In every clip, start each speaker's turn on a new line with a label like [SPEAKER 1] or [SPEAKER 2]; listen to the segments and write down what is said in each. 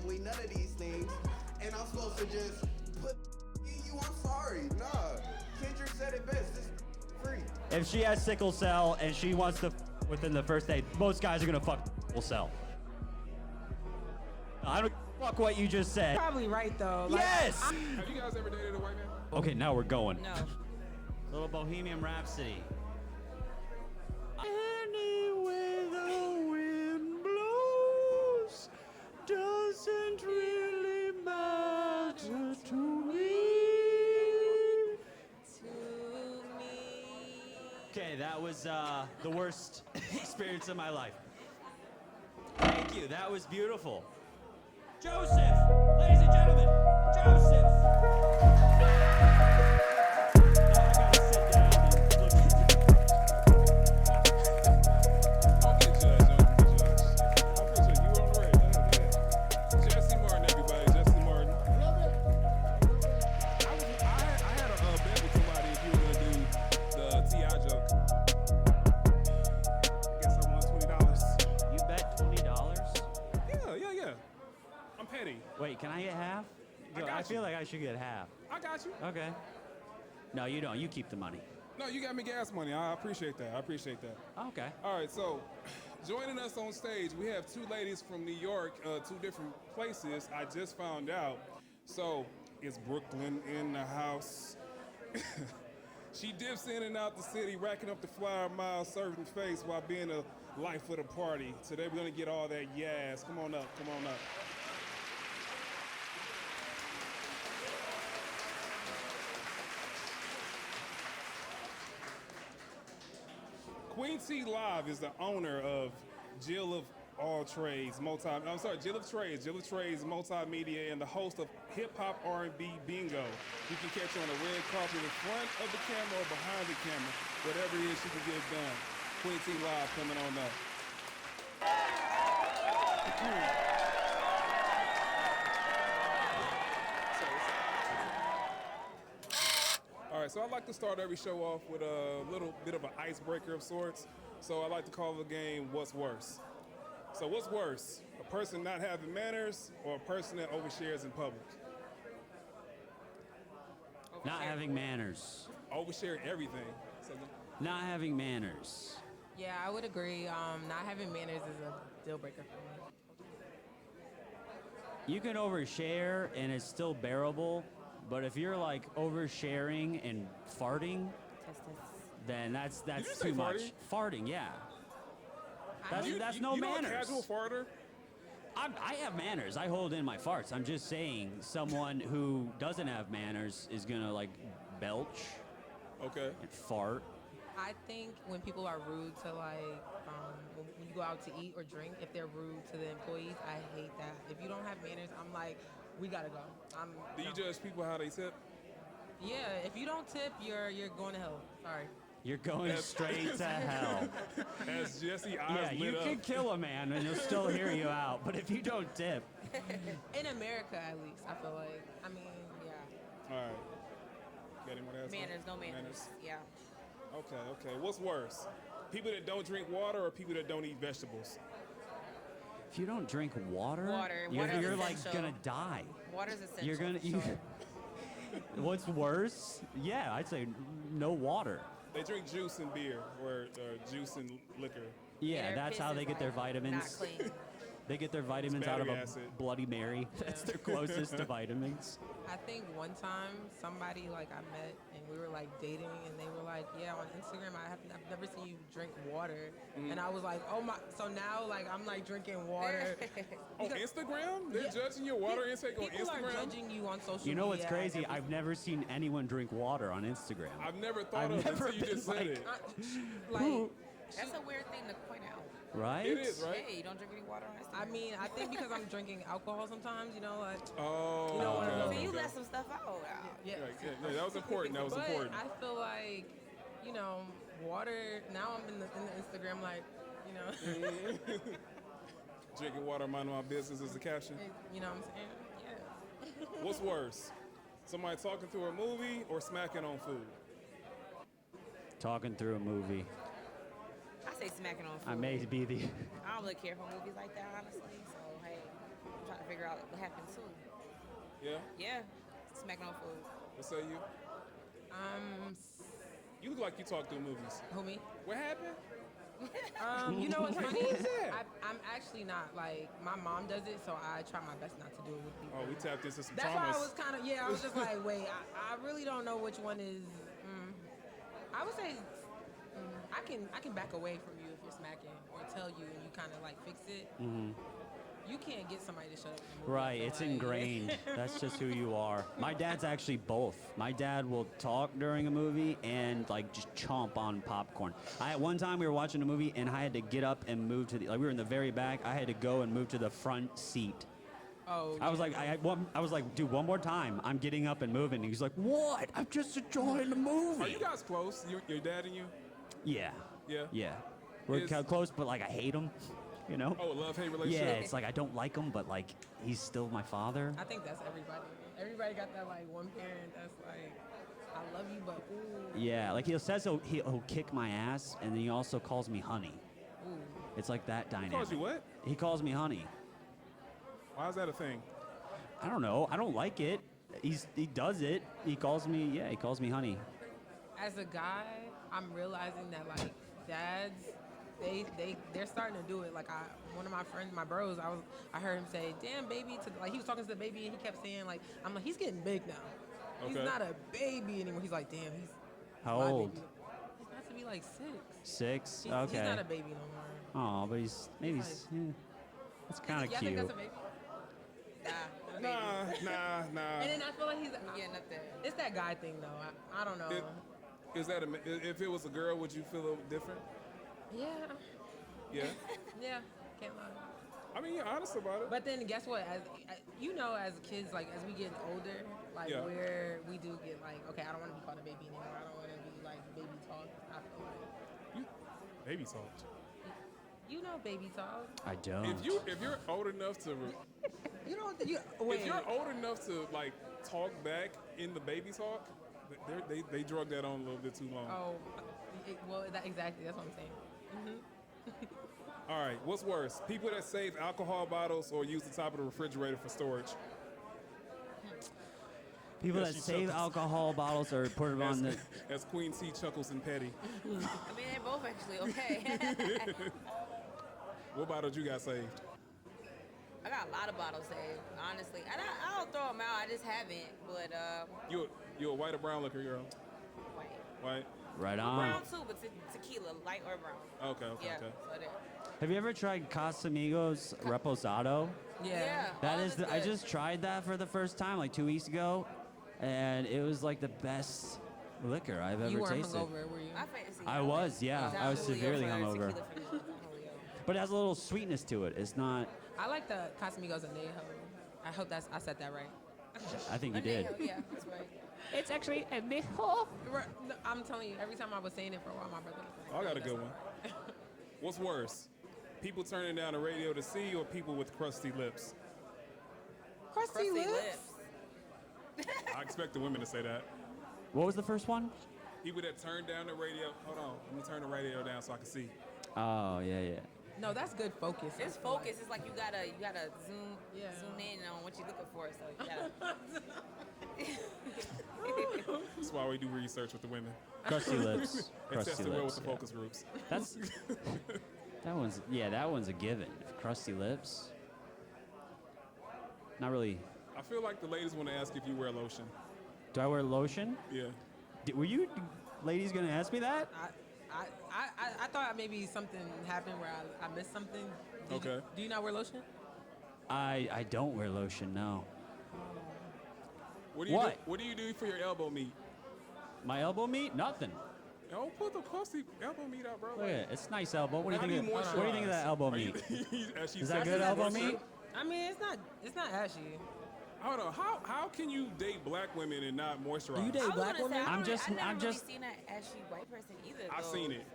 [SPEAKER 1] family, none of these things, and I'm supposed to just put you, I'm sorry. Nah, Kendrick said it best, this free.
[SPEAKER 2] If she has sickle cell and she wants to within the first day, most guys are gonna fuck sickle cell. I don't fuck what you just said.
[SPEAKER 3] Probably right though. Like,
[SPEAKER 2] Yes!
[SPEAKER 4] Have you guys ever dated a white man?
[SPEAKER 2] Okay, now we're going.
[SPEAKER 5] No.
[SPEAKER 2] Little Bohemian Rhapsody. Anywhere the wind blows doesn't really matter to me. Okay, that was the worst experience of my life. Thank you, that was beautiful. Joseph, ladies and gentlemen, Joseph. Wait, can I get half? I feel like I should get half.
[SPEAKER 4] I got you.
[SPEAKER 2] Okay. No, you don't. You keep the money.
[SPEAKER 4] No, you got me gas money. I appreciate that. I appreciate that.
[SPEAKER 2] Okay.
[SPEAKER 4] All right, so joining us on stage, we have two ladies from New York, two different places. I just found out. So, is Brooklyn in the house? She dips in and out the city, racking up the flyer miles, serving face while being a life of the party. Today we're gonna get all that yes. Come on up, come on up. Queen T Live is the owner of Jill of Trades Multimedia, and the host of Hip Hop R&B Bingo. You can catch her on the red carpet in front of the camera or behind the camera. Whatever it is, she can get it done. Queen T Live coming on up. All right, so I like to start every show off with a little bit of an icebreaker of sorts. So I like to call the game, What's Worse? So what's worse, a person not having manners or a person that overshares in public?
[SPEAKER 2] Not having manners.
[SPEAKER 4] Overshare everything. So,
[SPEAKER 2] Not having manners.
[SPEAKER 3] Yeah, I would agree. Not having manners is a deal breaker for me.
[SPEAKER 2] You can overshare and it's still bearable, but if you're like oversharing and farting, then that's too much. Farting, yeah. That's no manners.
[SPEAKER 4] You know a casual farter?
[SPEAKER 2] I have manners. I hold in my farts. I'm just saying someone who doesn't have manners is gonna like belch.
[SPEAKER 4] Okay.
[SPEAKER 2] And fart.
[SPEAKER 3] I think when people are rude to when you go out to eat or drink, if they're rude to the employees, I hate that. If you don't have manners, I'm like, we gotta go.
[SPEAKER 4] Do you judge people how they tip?
[SPEAKER 3] Yeah, if you don't tip, you're going to hell. Sorry.
[SPEAKER 2] You're going straight to hell.
[SPEAKER 4] As Jesse eyes
[SPEAKER 2] you can kill a man and he'll still hear you out, but if you don't tip.
[SPEAKER 3] In America, at least, I feel like. I mean, yeah.
[SPEAKER 4] All right. Got anyone else?
[SPEAKER 5] Manners, no manners. Yeah.
[SPEAKER 4] Okay. What's worse? People that don't drink water or people that don't eat vegetables?
[SPEAKER 2] If you don't drink water,
[SPEAKER 5] Water's
[SPEAKER 2] you're like
[SPEAKER 5] essential.
[SPEAKER 2] gonna die.
[SPEAKER 5] Water's essential.
[SPEAKER 2] You're gonna.
[SPEAKER 5] Sure.
[SPEAKER 2] What's worse? Yeah, I'd say no water.
[SPEAKER 4] They drink juice and beer or juice and liquor.
[SPEAKER 2] Yeah,
[SPEAKER 5] Their
[SPEAKER 2] that's
[SPEAKER 5] piss
[SPEAKER 2] how they
[SPEAKER 5] is,
[SPEAKER 2] get their
[SPEAKER 5] like,
[SPEAKER 2] vitamins.
[SPEAKER 5] Not clean.
[SPEAKER 2] They get their vitamins out of a
[SPEAKER 4] acid.
[SPEAKER 2] Bloody Mary. That's their closest to vitamins.
[SPEAKER 3] I think one time somebody I met and we were like dating and they were like, yeah, on Instagram I've never seen you drink water. And I was like, oh my, so now I'm like drinking water.
[SPEAKER 4] On Instagram? They're judging your water intake on Instagram?
[SPEAKER 3] People are judging you on social media.
[SPEAKER 2] You know what's crazy? I've never seen anyone drink water on Instagram.
[SPEAKER 4] I've never thought of it until you just said it.
[SPEAKER 5] That's a weird thing to point out.
[SPEAKER 2] Right?
[SPEAKER 4] It is, right?
[SPEAKER 5] Hey, you don't drink any water on Instagram.
[SPEAKER 3] I mean, I think because I'm drinking alcohol sometimes,
[SPEAKER 4] Oh,
[SPEAKER 5] So you let some stuff out.
[SPEAKER 3] Yeah.
[SPEAKER 4] Yeah, that was important. That was
[SPEAKER 3] but
[SPEAKER 4] important.
[SPEAKER 3] I feel like, water, now I'm in the Instagram,
[SPEAKER 4] Drinking water, minding my business is the caption.
[SPEAKER 3] you know what I'm saying? Yeah.
[SPEAKER 4] What's worse? Somebody talking through a movie or smacking on food?
[SPEAKER 2] Talking through a movie.
[SPEAKER 5] I say smacking on food.
[SPEAKER 2] I may be the.
[SPEAKER 5] I don't really care for movies like that, honestly. So, hey, I'm trying to figure out what happened too.
[SPEAKER 4] Yeah?
[SPEAKER 5] Yeah, smacking on food.
[SPEAKER 4] What say you? You look like you talk through movies.
[SPEAKER 3] Who, me?
[SPEAKER 4] What happened?
[SPEAKER 3] You know what's funny?
[SPEAKER 4] Who is that?
[SPEAKER 3] I'm actually not, like, my mom does it, so I try my best not to do it with people.
[SPEAKER 4] Oh, we tapped into some
[SPEAKER 3] That's
[SPEAKER 4] traumas.
[SPEAKER 3] why I was kind of, I was just like, wait, I really don't know which one is, I would say, I can back away from you if you're smacking or tell you and you kind of like fix it. You can't get somebody to shut up. In the movie,
[SPEAKER 2] Right,
[SPEAKER 3] I feel
[SPEAKER 2] it's
[SPEAKER 3] like.
[SPEAKER 2] ingrained. That's just who you are. My dad's actually both. My dad will talk during a movie and like just chomp on popcorn. At one time we were watching a movie and I had to get up and move to the, like we were in the very back. I had to go and move to the front seat.
[SPEAKER 3] Oh,
[SPEAKER 2] I was like, I was like, dude, one more time. I'm getting up and moving. And he's like, what? I'm just enjoying the movie.
[SPEAKER 4] Are you guys close? Your dad and you?
[SPEAKER 2] Yeah.
[SPEAKER 4] Yeah?
[SPEAKER 2] Yeah. We're
[SPEAKER 4] Is-
[SPEAKER 2] close, but like I hate him. You know?
[SPEAKER 4] Oh, a love-hate
[SPEAKER 2] Yeah,
[SPEAKER 4] relationship?
[SPEAKER 2] it's like I don't like him, but like he's still my father.
[SPEAKER 3] I think that's everybody. Everybody got that like one parent that's like, I love you, but ooh.
[SPEAKER 2] Yeah, like he'll kick my ass, and then he also calls me honey.
[SPEAKER 3] Ooh.
[SPEAKER 2] It's like that dynamic.
[SPEAKER 4] Calls you what?
[SPEAKER 2] He calls me honey.
[SPEAKER 4] Why is that a thing?
[SPEAKER 2] I don't know. I don't like it. He does it. He calls me honey.
[SPEAKER 3] As a guy, I'm realizing that like dads, they're starting to do it. Like one of my friends, my bros, I heard him say, "Damn, baby," to like he was talking to the baby and he kept saying like, I'm like, he's getting big now. He's
[SPEAKER 4] Okay.
[SPEAKER 3] not a baby anymore. He's like, damn, he's
[SPEAKER 2] How
[SPEAKER 3] my
[SPEAKER 2] old?
[SPEAKER 3] baby. He's about to be like 6.
[SPEAKER 2] 6.
[SPEAKER 3] He's,
[SPEAKER 2] Okay.
[SPEAKER 3] He's not a baby no more.
[SPEAKER 2] Oh, but he's maybe. Yeah. That's kind of
[SPEAKER 3] Y'all
[SPEAKER 2] cute.
[SPEAKER 3] think that's a baby? Nah, not a baby.
[SPEAKER 4] Nah.
[SPEAKER 3] And then I feel like he's
[SPEAKER 5] Getting up there.
[SPEAKER 3] It's that guy thing though. I don't know.
[SPEAKER 4] Is that if it was a girl, would you feel different?
[SPEAKER 3] Yeah,
[SPEAKER 4] Yeah.
[SPEAKER 3] yeah, can't lie.
[SPEAKER 4] I mean, you're honest about it.
[SPEAKER 3] But then guess what? As you know, as kids, like as we get older, like
[SPEAKER 4] Yeah.
[SPEAKER 3] where we do get like, okay, I don't want to be called a baby anymore. I don't want to be like baby talk. I feel like
[SPEAKER 4] Baby talk.
[SPEAKER 3] you know baby talk.
[SPEAKER 2] I don't.
[SPEAKER 4] If you're old enough to
[SPEAKER 3] You know you wait.
[SPEAKER 4] if you're old enough to like talk back in the baby talk, they drug that on a little bit too long.
[SPEAKER 3] Oh, well, exactly. That's what I'm saying.
[SPEAKER 4] All right, what's worse? People that save alcohol bottles or use the top of the refrigerator for storage?
[SPEAKER 2] People
[SPEAKER 4] Yeah,
[SPEAKER 2] that
[SPEAKER 4] she
[SPEAKER 2] save
[SPEAKER 4] chuckles.
[SPEAKER 2] alcohol bottles or put them on the.
[SPEAKER 4] As Queen C chuckles and petty.
[SPEAKER 5] I mean, they're both actually okay.
[SPEAKER 4] What bottles you got saved?
[SPEAKER 5] I got a lot of bottles saved, honestly. And I don't throw them out. I just haven't. But
[SPEAKER 4] You a white or brown liquor girl?
[SPEAKER 5] white.
[SPEAKER 4] White.
[SPEAKER 2] Right on.
[SPEAKER 5] Brown too, but tequila, light or brown.
[SPEAKER 4] Okay.
[SPEAKER 5] Yeah.
[SPEAKER 4] Okay.
[SPEAKER 5] So there.
[SPEAKER 2] Have you ever tried Casamigos Reposado?
[SPEAKER 3] Yeah.
[SPEAKER 2] That
[SPEAKER 5] all
[SPEAKER 2] is.
[SPEAKER 5] of it's
[SPEAKER 2] I
[SPEAKER 5] good.
[SPEAKER 2] just tried that for the first time like 2 weeks ago, and it was like the best liquor I've ever
[SPEAKER 3] You weren't
[SPEAKER 2] tasted.
[SPEAKER 3] hungover, were you?
[SPEAKER 5] I fancy.
[SPEAKER 2] I was, yeah. I was
[SPEAKER 5] Julio
[SPEAKER 2] severely
[SPEAKER 5] for
[SPEAKER 2] hungover.
[SPEAKER 5] tequila for me. Julio.
[SPEAKER 2] But it has a little sweetness to it. It's not.
[SPEAKER 3] I like the Casamigos Anejo. I hope I said that right.
[SPEAKER 2] I think you did.
[SPEAKER 5] Anejo, yeah, that's right.
[SPEAKER 3] It's actually Anejo. I'm telling you, every time I was saying it for a while, my brother was like,
[SPEAKER 4] I got a
[SPEAKER 3] "That's
[SPEAKER 4] good
[SPEAKER 3] not
[SPEAKER 4] one. What's worse? People turning down the radio to see or people with crusty lips?
[SPEAKER 3] Crusty lips.
[SPEAKER 4] I expect the women to say that.
[SPEAKER 2] What was the first one?
[SPEAKER 4] People that turn down the radio. Hold on, let me turn the radio down so I can see.
[SPEAKER 2] Oh yeah.
[SPEAKER 3] No, that's good focus.
[SPEAKER 5] It's focus. It's like you gotta zoom
[SPEAKER 3] Yeah.
[SPEAKER 5] zoom in on what you're looking for. So you gotta.
[SPEAKER 4] That's why we do research with the women
[SPEAKER 2] Crusty lips.
[SPEAKER 4] and
[SPEAKER 2] Crusty
[SPEAKER 4] test it well with
[SPEAKER 2] lips.
[SPEAKER 4] the
[SPEAKER 2] Yeah.
[SPEAKER 4] focus groups.
[SPEAKER 2] That's. That one's a given. Crusty lips. Not really.
[SPEAKER 4] I feel like the ladies want to ask if you wear lotion.
[SPEAKER 2] Do I wear lotion?
[SPEAKER 4] Yeah.
[SPEAKER 2] Were you ladies gonna ask me that?
[SPEAKER 3] I thought maybe something happened where I missed something.
[SPEAKER 4] Okay.
[SPEAKER 3] Do you not wear lotion?
[SPEAKER 2] I don't wear lotion. No.
[SPEAKER 4] What do you
[SPEAKER 2] What?
[SPEAKER 4] do? What do you do for your elbow meat?
[SPEAKER 2] My elbow meat? Nothing.
[SPEAKER 4] Don't put the crusty elbow meat out, bro.
[SPEAKER 2] Look at it. It's nice elbow. What do
[SPEAKER 4] How
[SPEAKER 2] you think?
[SPEAKER 4] do you
[SPEAKER 2] What do you think of that elbow
[SPEAKER 4] Are you-
[SPEAKER 2] meat?
[SPEAKER 4] as she
[SPEAKER 2] Is that
[SPEAKER 4] says
[SPEAKER 2] good
[SPEAKER 4] it,
[SPEAKER 2] elbow
[SPEAKER 4] what's
[SPEAKER 2] meat?
[SPEAKER 4] up?
[SPEAKER 3] I mean, it's not ashy.
[SPEAKER 4] Hold on. How can you date black women and not moisturize?
[SPEAKER 3] Do you date
[SPEAKER 5] I was
[SPEAKER 3] black
[SPEAKER 5] gonna say,
[SPEAKER 3] women?
[SPEAKER 5] I
[SPEAKER 2] I'm
[SPEAKER 5] don't
[SPEAKER 2] just-
[SPEAKER 5] really- I
[SPEAKER 2] I'm
[SPEAKER 5] never
[SPEAKER 2] just-
[SPEAKER 5] really seen an ashy white person either.
[SPEAKER 4] I've
[SPEAKER 5] though.
[SPEAKER 4] seen it.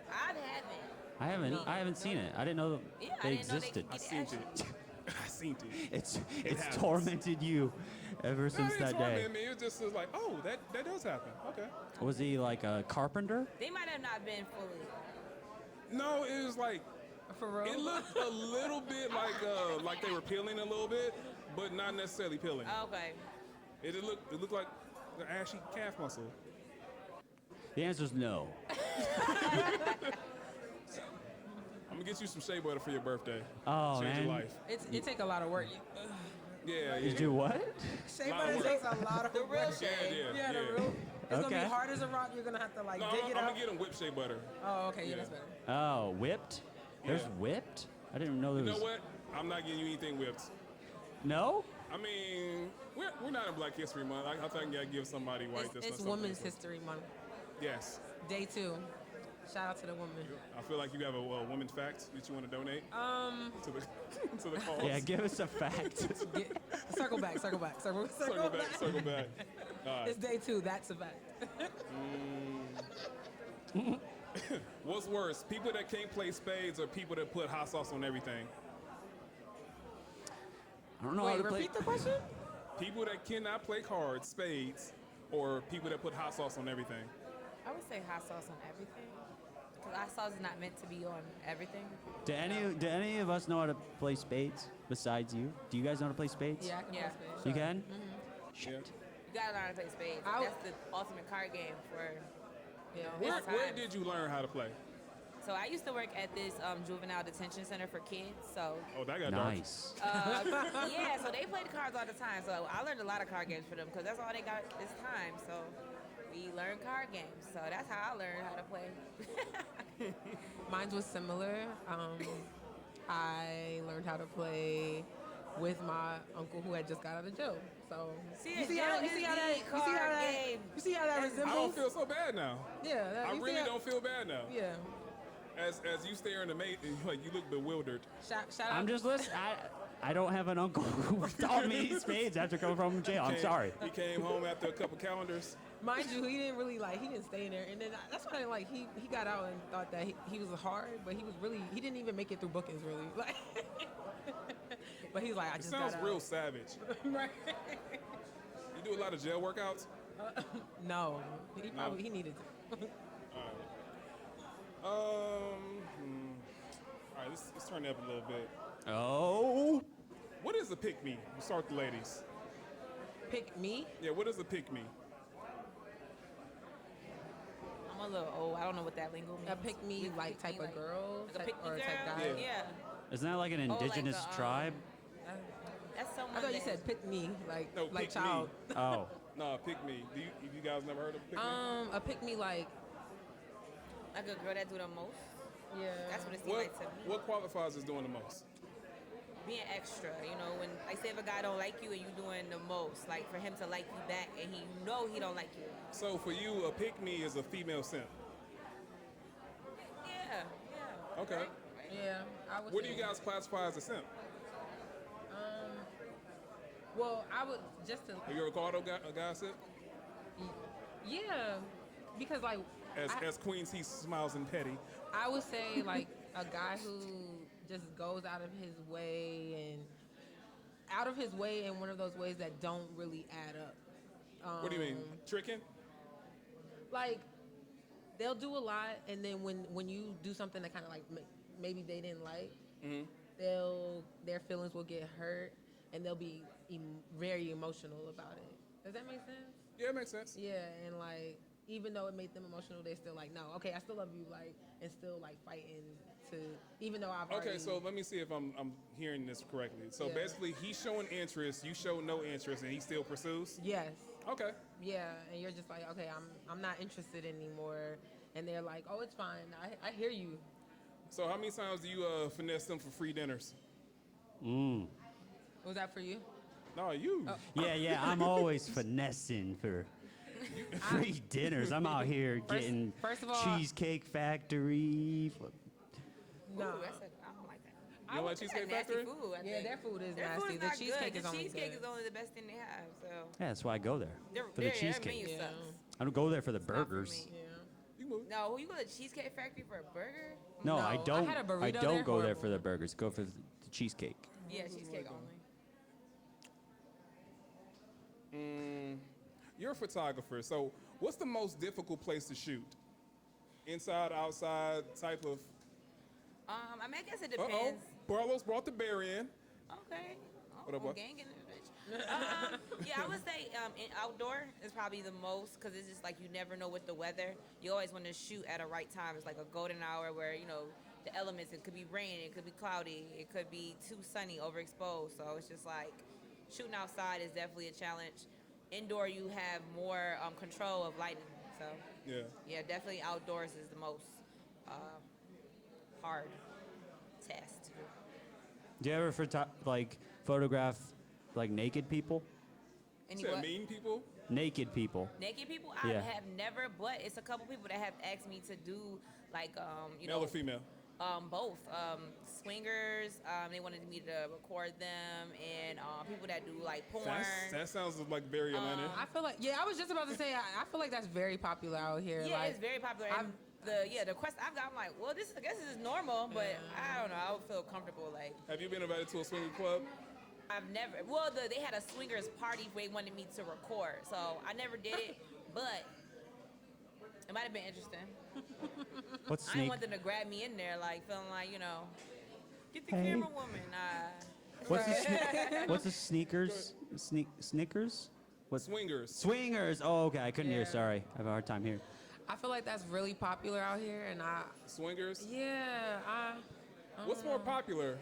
[SPEAKER 5] I haven't.
[SPEAKER 2] I haven't seen it. I didn't know
[SPEAKER 5] Yeah, I
[SPEAKER 2] they
[SPEAKER 5] didn't know they
[SPEAKER 2] existed.
[SPEAKER 5] could
[SPEAKER 4] I
[SPEAKER 5] get
[SPEAKER 4] seen
[SPEAKER 5] ashy.
[SPEAKER 4] it. I seen it.
[SPEAKER 2] It's
[SPEAKER 4] happens.
[SPEAKER 2] tormented you ever since
[SPEAKER 4] That
[SPEAKER 2] that
[SPEAKER 4] ain't
[SPEAKER 2] day.
[SPEAKER 4] torment me. It just is like, oh, that does happen. Okay.
[SPEAKER 2] Was he like a carpenter?
[SPEAKER 5] They might have not been fully.
[SPEAKER 4] No, it was like
[SPEAKER 3] For real?
[SPEAKER 4] It looked a little bit like they were peeling a little bit, but not necessarily peeling.
[SPEAKER 5] Okay.
[SPEAKER 4] It looked like the ashy calf muscle.
[SPEAKER 2] The answer is no.
[SPEAKER 4] I'm gonna get you some shea butter for your birthday.
[SPEAKER 2] Oh,
[SPEAKER 4] Change
[SPEAKER 2] man.
[SPEAKER 4] your life.
[SPEAKER 3] It take a lot of work.
[SPEAKER 4] Yeah.
[SPEAKER 2] You do what?
[SPEAKER 3] Shea
[SPEAKER 4] Lot of
[SPEAKER 3] butter
[SPEAKER 4] work.
[SPEAKER 3] takes a lot of
[SPEAKER 5] The real
[SPEAKER 3] work.
[SPEAKER 5] shade.
[SPEAKER 3] Yeah, the real. It's gonna
[SPEAKER 2] Okay.
[SPEAKER 3] be hard as a rock. You're gonna have to like
[SPEAKER 4] No,
[SPEAKER 3] dig
[SPEAKER 4] I'm
[SPEAKER 3] it
[SPEAKER 4] gonna
[SPEAKER 3] up.
[SPEAKER 4] get him whipped shea butter.
[SPEAKER 3] Oh, okay, yeah,
[SPEAKER 4] Yeah.
[SPEAKER 3] that's better.
[SPEAKER 2] Oh, whipped? There's
[SPEAKER 4] Yeah.
[SPEAKER 2] whipped? I didn't know there
[SPEAKER 4] You
[SPEAKER 2] was.
[SPEAKER 4] know what? I'm not getting you anything whipped.
[SPEAKER 2] No?
[SPEAKER 4] I mean, we're not in Black History Month. I think I gotta give somebody white this.
[SPEAKER 3] It's Women's History Month,
[SPEAKER 4] Yes.
[SPEAKER 3] day 2. Shout out to the women.
[SPEAKER 4] I feel like you have a woman fact that you want to donate to the to the cause.
[SPEAKER 2] Yeah, give us a fact.
[SPEAKER 3] Circle back.
[SPEAKER 4] Circle back. All right.
[SPEAKER 3] It's day 2. That's a fact.
[SPEAKER 4] What's worse, people that can't play spades or people that put hot sauce on everything?
[SPEAKER 2] I don't know how
[SPEAKER 3] Wait,
[SPEAKER 2] to play.
[SPEAKER 3] repeat the question.
[SPEAKER 4] People that cannot play cards, spades, or people that put hot sauce on everything?
[SPEAKER 5] I would say hot sauce on everything. Because hot sauce is not meant to be on everything.
[SPEAKER 2] Do any of us know how to play spades besides you? Do you guys know how to play spades?
[SPEAKER 3] Yeah, I can
[SPEAKER 5] Yeah.
[SPEAKER 3] play spades.
[SPEAKER 2] You can?
[SPEAKER 4] Yeah.
[SPEAKER 5] You gotta learn how to play spades.
[SPEAKER 3] I w-
[SPEAKER 5] That's the ultimate card game for, you know,
[SPEAKER 4] Where
[SPEAKER 5] time.
[SPEAKER 4] did you learn how to play?
[SPEAKER 5] So I used to work at this juvenile detention center for kids. So
[SPEAKER 4] Oh, that got dark.
[SPEAKER 2] Nice.
[SPEAKER 5] yeah, so they play the cards all the time. So I learned a lot of card games for them because that's all they got this time. So we learn card games. So that's how I learned how to play.
[SPEAKER 3] Mine was similar. I learned how to play with my uncle who had just got out of jail. So
[SPEAKER 5] See,
[SPEAKER 3] you see how that
[SPEAKER 4] I don't
[SPEAKER 3] resembles?
[SPEAKER 4] feel so bad now.
[SPEAKER 3] Yeah,
[SPEAKER 4] I really don't feel bad now.
[SPEAKER 3] Yeah.
[SPEAKER 4] As you stare in the mate, like you look bewildered.
[SPEAKER 3] Shout out.
[SPEAKER 2] I'm just listening. I don't have an uncle who taught me spades after coming from jail. I'm sorry.
[SPEAKER 4] He came home after a couple calendars.
[SPEAKER 3] Mind you, he didn't really he didn't stay in there. And then that's why he got out and thought that he was hard, but he didn't even make it through bookings really. Like, but he's like, I
[SPEAKER 4] It
[SPEAKER 3] just
[SPEAKER 4] sounds
[SPEAKER 3] got
[SPEAKER 4] real
[SPEAKER 3] out.
[SPEAKER 4] savage.
[SPEAKER 3] Right.
[SPEAKER 4] You do a lot of jail workouts?
[SPEAKER 3] No, he needed to.
[SPEAKER 4] All right, let's turn it up a little bit.
[SPEAKER 2] Oh.
[SPEAKER 4] What is a pick-me? We'll start with the ladies.
[SPEAKER 3] Pick me.
[SPEAKER 4] Yeah, what is a pick-me?
[SPEAKER 5] I'm a little old. I don't know what that lingo means.
[SPEAKER 3] A pick me like type of girl,
[SPEAKER 5] Like a pick me
[SPEAKER 3] or
[SPEAKER 5] girl?
[SPEAKER 3] type guy.
[SPEAKER 4] Yeah.
[SPEAKER 2] Isn't that like an
[SPEAKER 5] like
[SPEAKER 2] indigenous
[SPEAKER 5] a,
[SPEAKER 2] tribe?
[SPEAKER 5] That's someone
[SPEAKER 3] I thought you
[SPEAKER 5] that-
[SPEAKER 3] said pick me,
[SPEAKER 4] No,
[SPEAKER 3] like
[SPEAKER 4] pick me.
[SPEAKER 3] child.
[SPEAKER 2] Oh.
[SPEAKER 4] No, pick-me. You guys never heard of pick-me?
[SPEAKER 3] A pick me like
[SPEAKER 5] like a girl that do the most.
[SPEAKER 3] yeah.
[SPEAKER 5] That's what it seems like to me.
[SPEAKER 4] What qualifies as doing the most?
[SPEAKER 5] Being extra, you know, when like say if a guy don't like you and you doing the most, like for him to like you back and he know he don't like you.
[SPEAKER 4] So for you, a pick-me is a female simp.
[SPEAKER 5] Yeah.
[SPEAKER 4] Okay.
[SPEAKER 5] Right?
[SPEAKER 3] Yeah, I would.
[SPEAKER 4] What do
[SPEAKER 3] say-
[SPEAKER 4] you guys classify as a simp?
[SPEAKER 3] Well, I would just to
[SPEAKER 4] Have you ever called a guy a simp?
[SPEAKER 3] yeah, because like
[SPEAKER 4] As Queen C smiles and petty.
[SPEAKER 3] I would say like a guy who just goes out of his way in one of those ways that don't really add up.
[SPEAKER 4] What do you mean? Tricking?
[SPEAKER 3] Like they'll do a lot, and then when you do something that kind of like maybe they didn't like, their feelings will get hurt, and they'll be very emotional about it. Does that make sense?
[SPEAKER 4] Yeah, it makes sense.
[SPEAKER 3] Yeah, and like even though it made them emotional, they still like, no, okay, I still love you, like, and still like fighting to, even though I've already.
[SPEAKER 4] Okay, so let me see if I'm hearing this correctly. So
[SPEAKER 3] Yeah.
[SPEAKER 4] basically, he's showing interest, you show no interest, and he still pursues.
[SPEAKER 3] Yes.
[SPEAKER 4] Okay.
[SPEAKER 3] Yeah, and you're just like, okay, I'm not interested anymore, and they're like, oh, it's fine, I hear you.
[SPEAKER 4] So how many times do you finesse them for free dinners?
[SPEAKER 3] Was that for you?
[SPEAKER 4] No, you.
[SPEAKER 2] Yeah, I'm always finessing for free dinners. I'm out here getting
[SPEAKER 3] first of all-
[SPEAKER 2] Cheesecake Factory.
[SPEAKER 3] No.
[SPEAKER 5] Ooh, that's I don't like that.
[SPEAKER 4] You don't like
[SPEAKER 5] That's
[SPEAKER 4] Cheesecake
[SPEAKER 5] nasty
[SPEAKER 4] Factory?
[SPEAKER 5] food, I
[SPEAKER 3] Yeah,
[SPEAKER 5] think.
[SPEAKER 3] their food is
[SPEAKER 5] Their
[SPEAKER 3] nasty.
[SPEAKER 5] food's
[SPEAKER 3] The
[SPEAKER 5] not
[SPEAKER 3] cheesecake
[SPEAKER 5] good.
[SPEAKER 3] is only
[SPEAKER 5] The cheesecake
[SPEAKER 3] good.
[SPEAKER 5] is only the best thing they have. So
[SPEAKER 2] Yeah, that's why I go there for the
[SPEAKER 5] their
[SPEAKER 2] cheesecake.
[SPEAKER 5] menu
[SPEAKER 3] Yeah.
[SPEAKER 5] sucks.
[SPEAKER 2] I don't go there for the
[SPEAKER 5] Not for
[SPEAKER 2] burgers.
[SPEAKER 5] me.
[SPEAKER 3] Yeah.
[SPEAKER 4] You can move.
[SPEAKER 5] No, you go to Cheesecake Factory for a burger?
[SPEAKER 2] No,
[SPEAKER 3] No,
[SPEAKER 2] I
[SPEAKER 3] I
[SPEAKER 2] don't.
[SPEAKER 3] had a burrito
[SPEAKER 2] I
[SPEAKER 3] there,
[SPEAKER 2] don't go there for
[SPEAKER 3] horrible.
[SPEAKER 2] the burgers. Go for the cheesecake.
[SPEAKER 5] Yeah, cheesecake only.
[SPEAKER 4] You're a photographer, so what's the most difficult place to shoot? Inside, outside, type of.
[SPEAKER 5] I I mean, I guess it
[SPEAKER 4] Uh-oh.
[SPEAKER 5] depends.
[SPEAKER 4] Barlow's brought the bear in.
[SPEAKER 5] Okay. Oh,
[SPEAKER 4] What up, boy?
[SPEAKER 5] gang in this bitch. Yeah, I would say outdoor is probably the most because it's just like you never know with the weather. You always want to shoot at a right time. It's like a golden hour where, you know, the elements, it could be raining, it could be cloudy, it could be too sunny, overexposed. So it's just like shooting outside is definitely a challenge. Indoor, you have more control of lighting. So yeah, definitely outdoors is the most hard test.
[SPEAKER 2] Do you ever photograph like naked people?
[SPEAKER 5] Any
[SPEAKER 4] You said
[SPEAKER 5] what?
[SPEAKER 4] mean people?
[SPEAKER 2] Naked people.
[SPEAKER 5] Naked people? I
[SPEAKER 2] Yeah.
[SPEAKER 5] have never, but it's a couple people that have asked me to do like you
[SPEAKER 4] Male
[SPEAKER 5] know
[SPEAKER 4] or female?
[SPEAKER 5] both swingers. They wanted me to record them, and people that do like porn.
[SPEAKER 4] That sounds like very Atlanta.
[SPEAKER 3] I feel like, yeah, I was just about to say, I feel like that's very popular out here.
[SPEAKER 5] Yeah,
[SPEAKER 3] like,
[SPEAKER 5] it's very popular. And the quest I've got, I'm like, well, I guess this is normal, but I don't know. I would feel comfortable. Like,
[SPEAKER 4] Have you been invited to a swinging club?
[SPEAKER 5] I've never. Well, they had a swingers party where they wanted me to record, so I never did it, but it might have been interesting.
[SPEAKER 2] What's
[SPEAKER 5] I didn't want them to grab me in there, like feeling like, you know, get the
[SPEAKER 2] Hey.
[SPEAKER 5] camera woman.
[SPEAKER 2] What's the sneakers? Snickers? What?
[SPEAKER 4] Swingers.
[SPEAKER 2] Swingers. Oh, okay. I couldn't hear.
[SPEAKER 3] Yeah.
[SPEAKER 2] Sorry. I have a hard time here.
[SPEAKER 3] I feel like that's really popular out here, and
[SPEAKER 4] Swingers?
[SPEAKER 3] What's
[SPEAKER 4] more popular?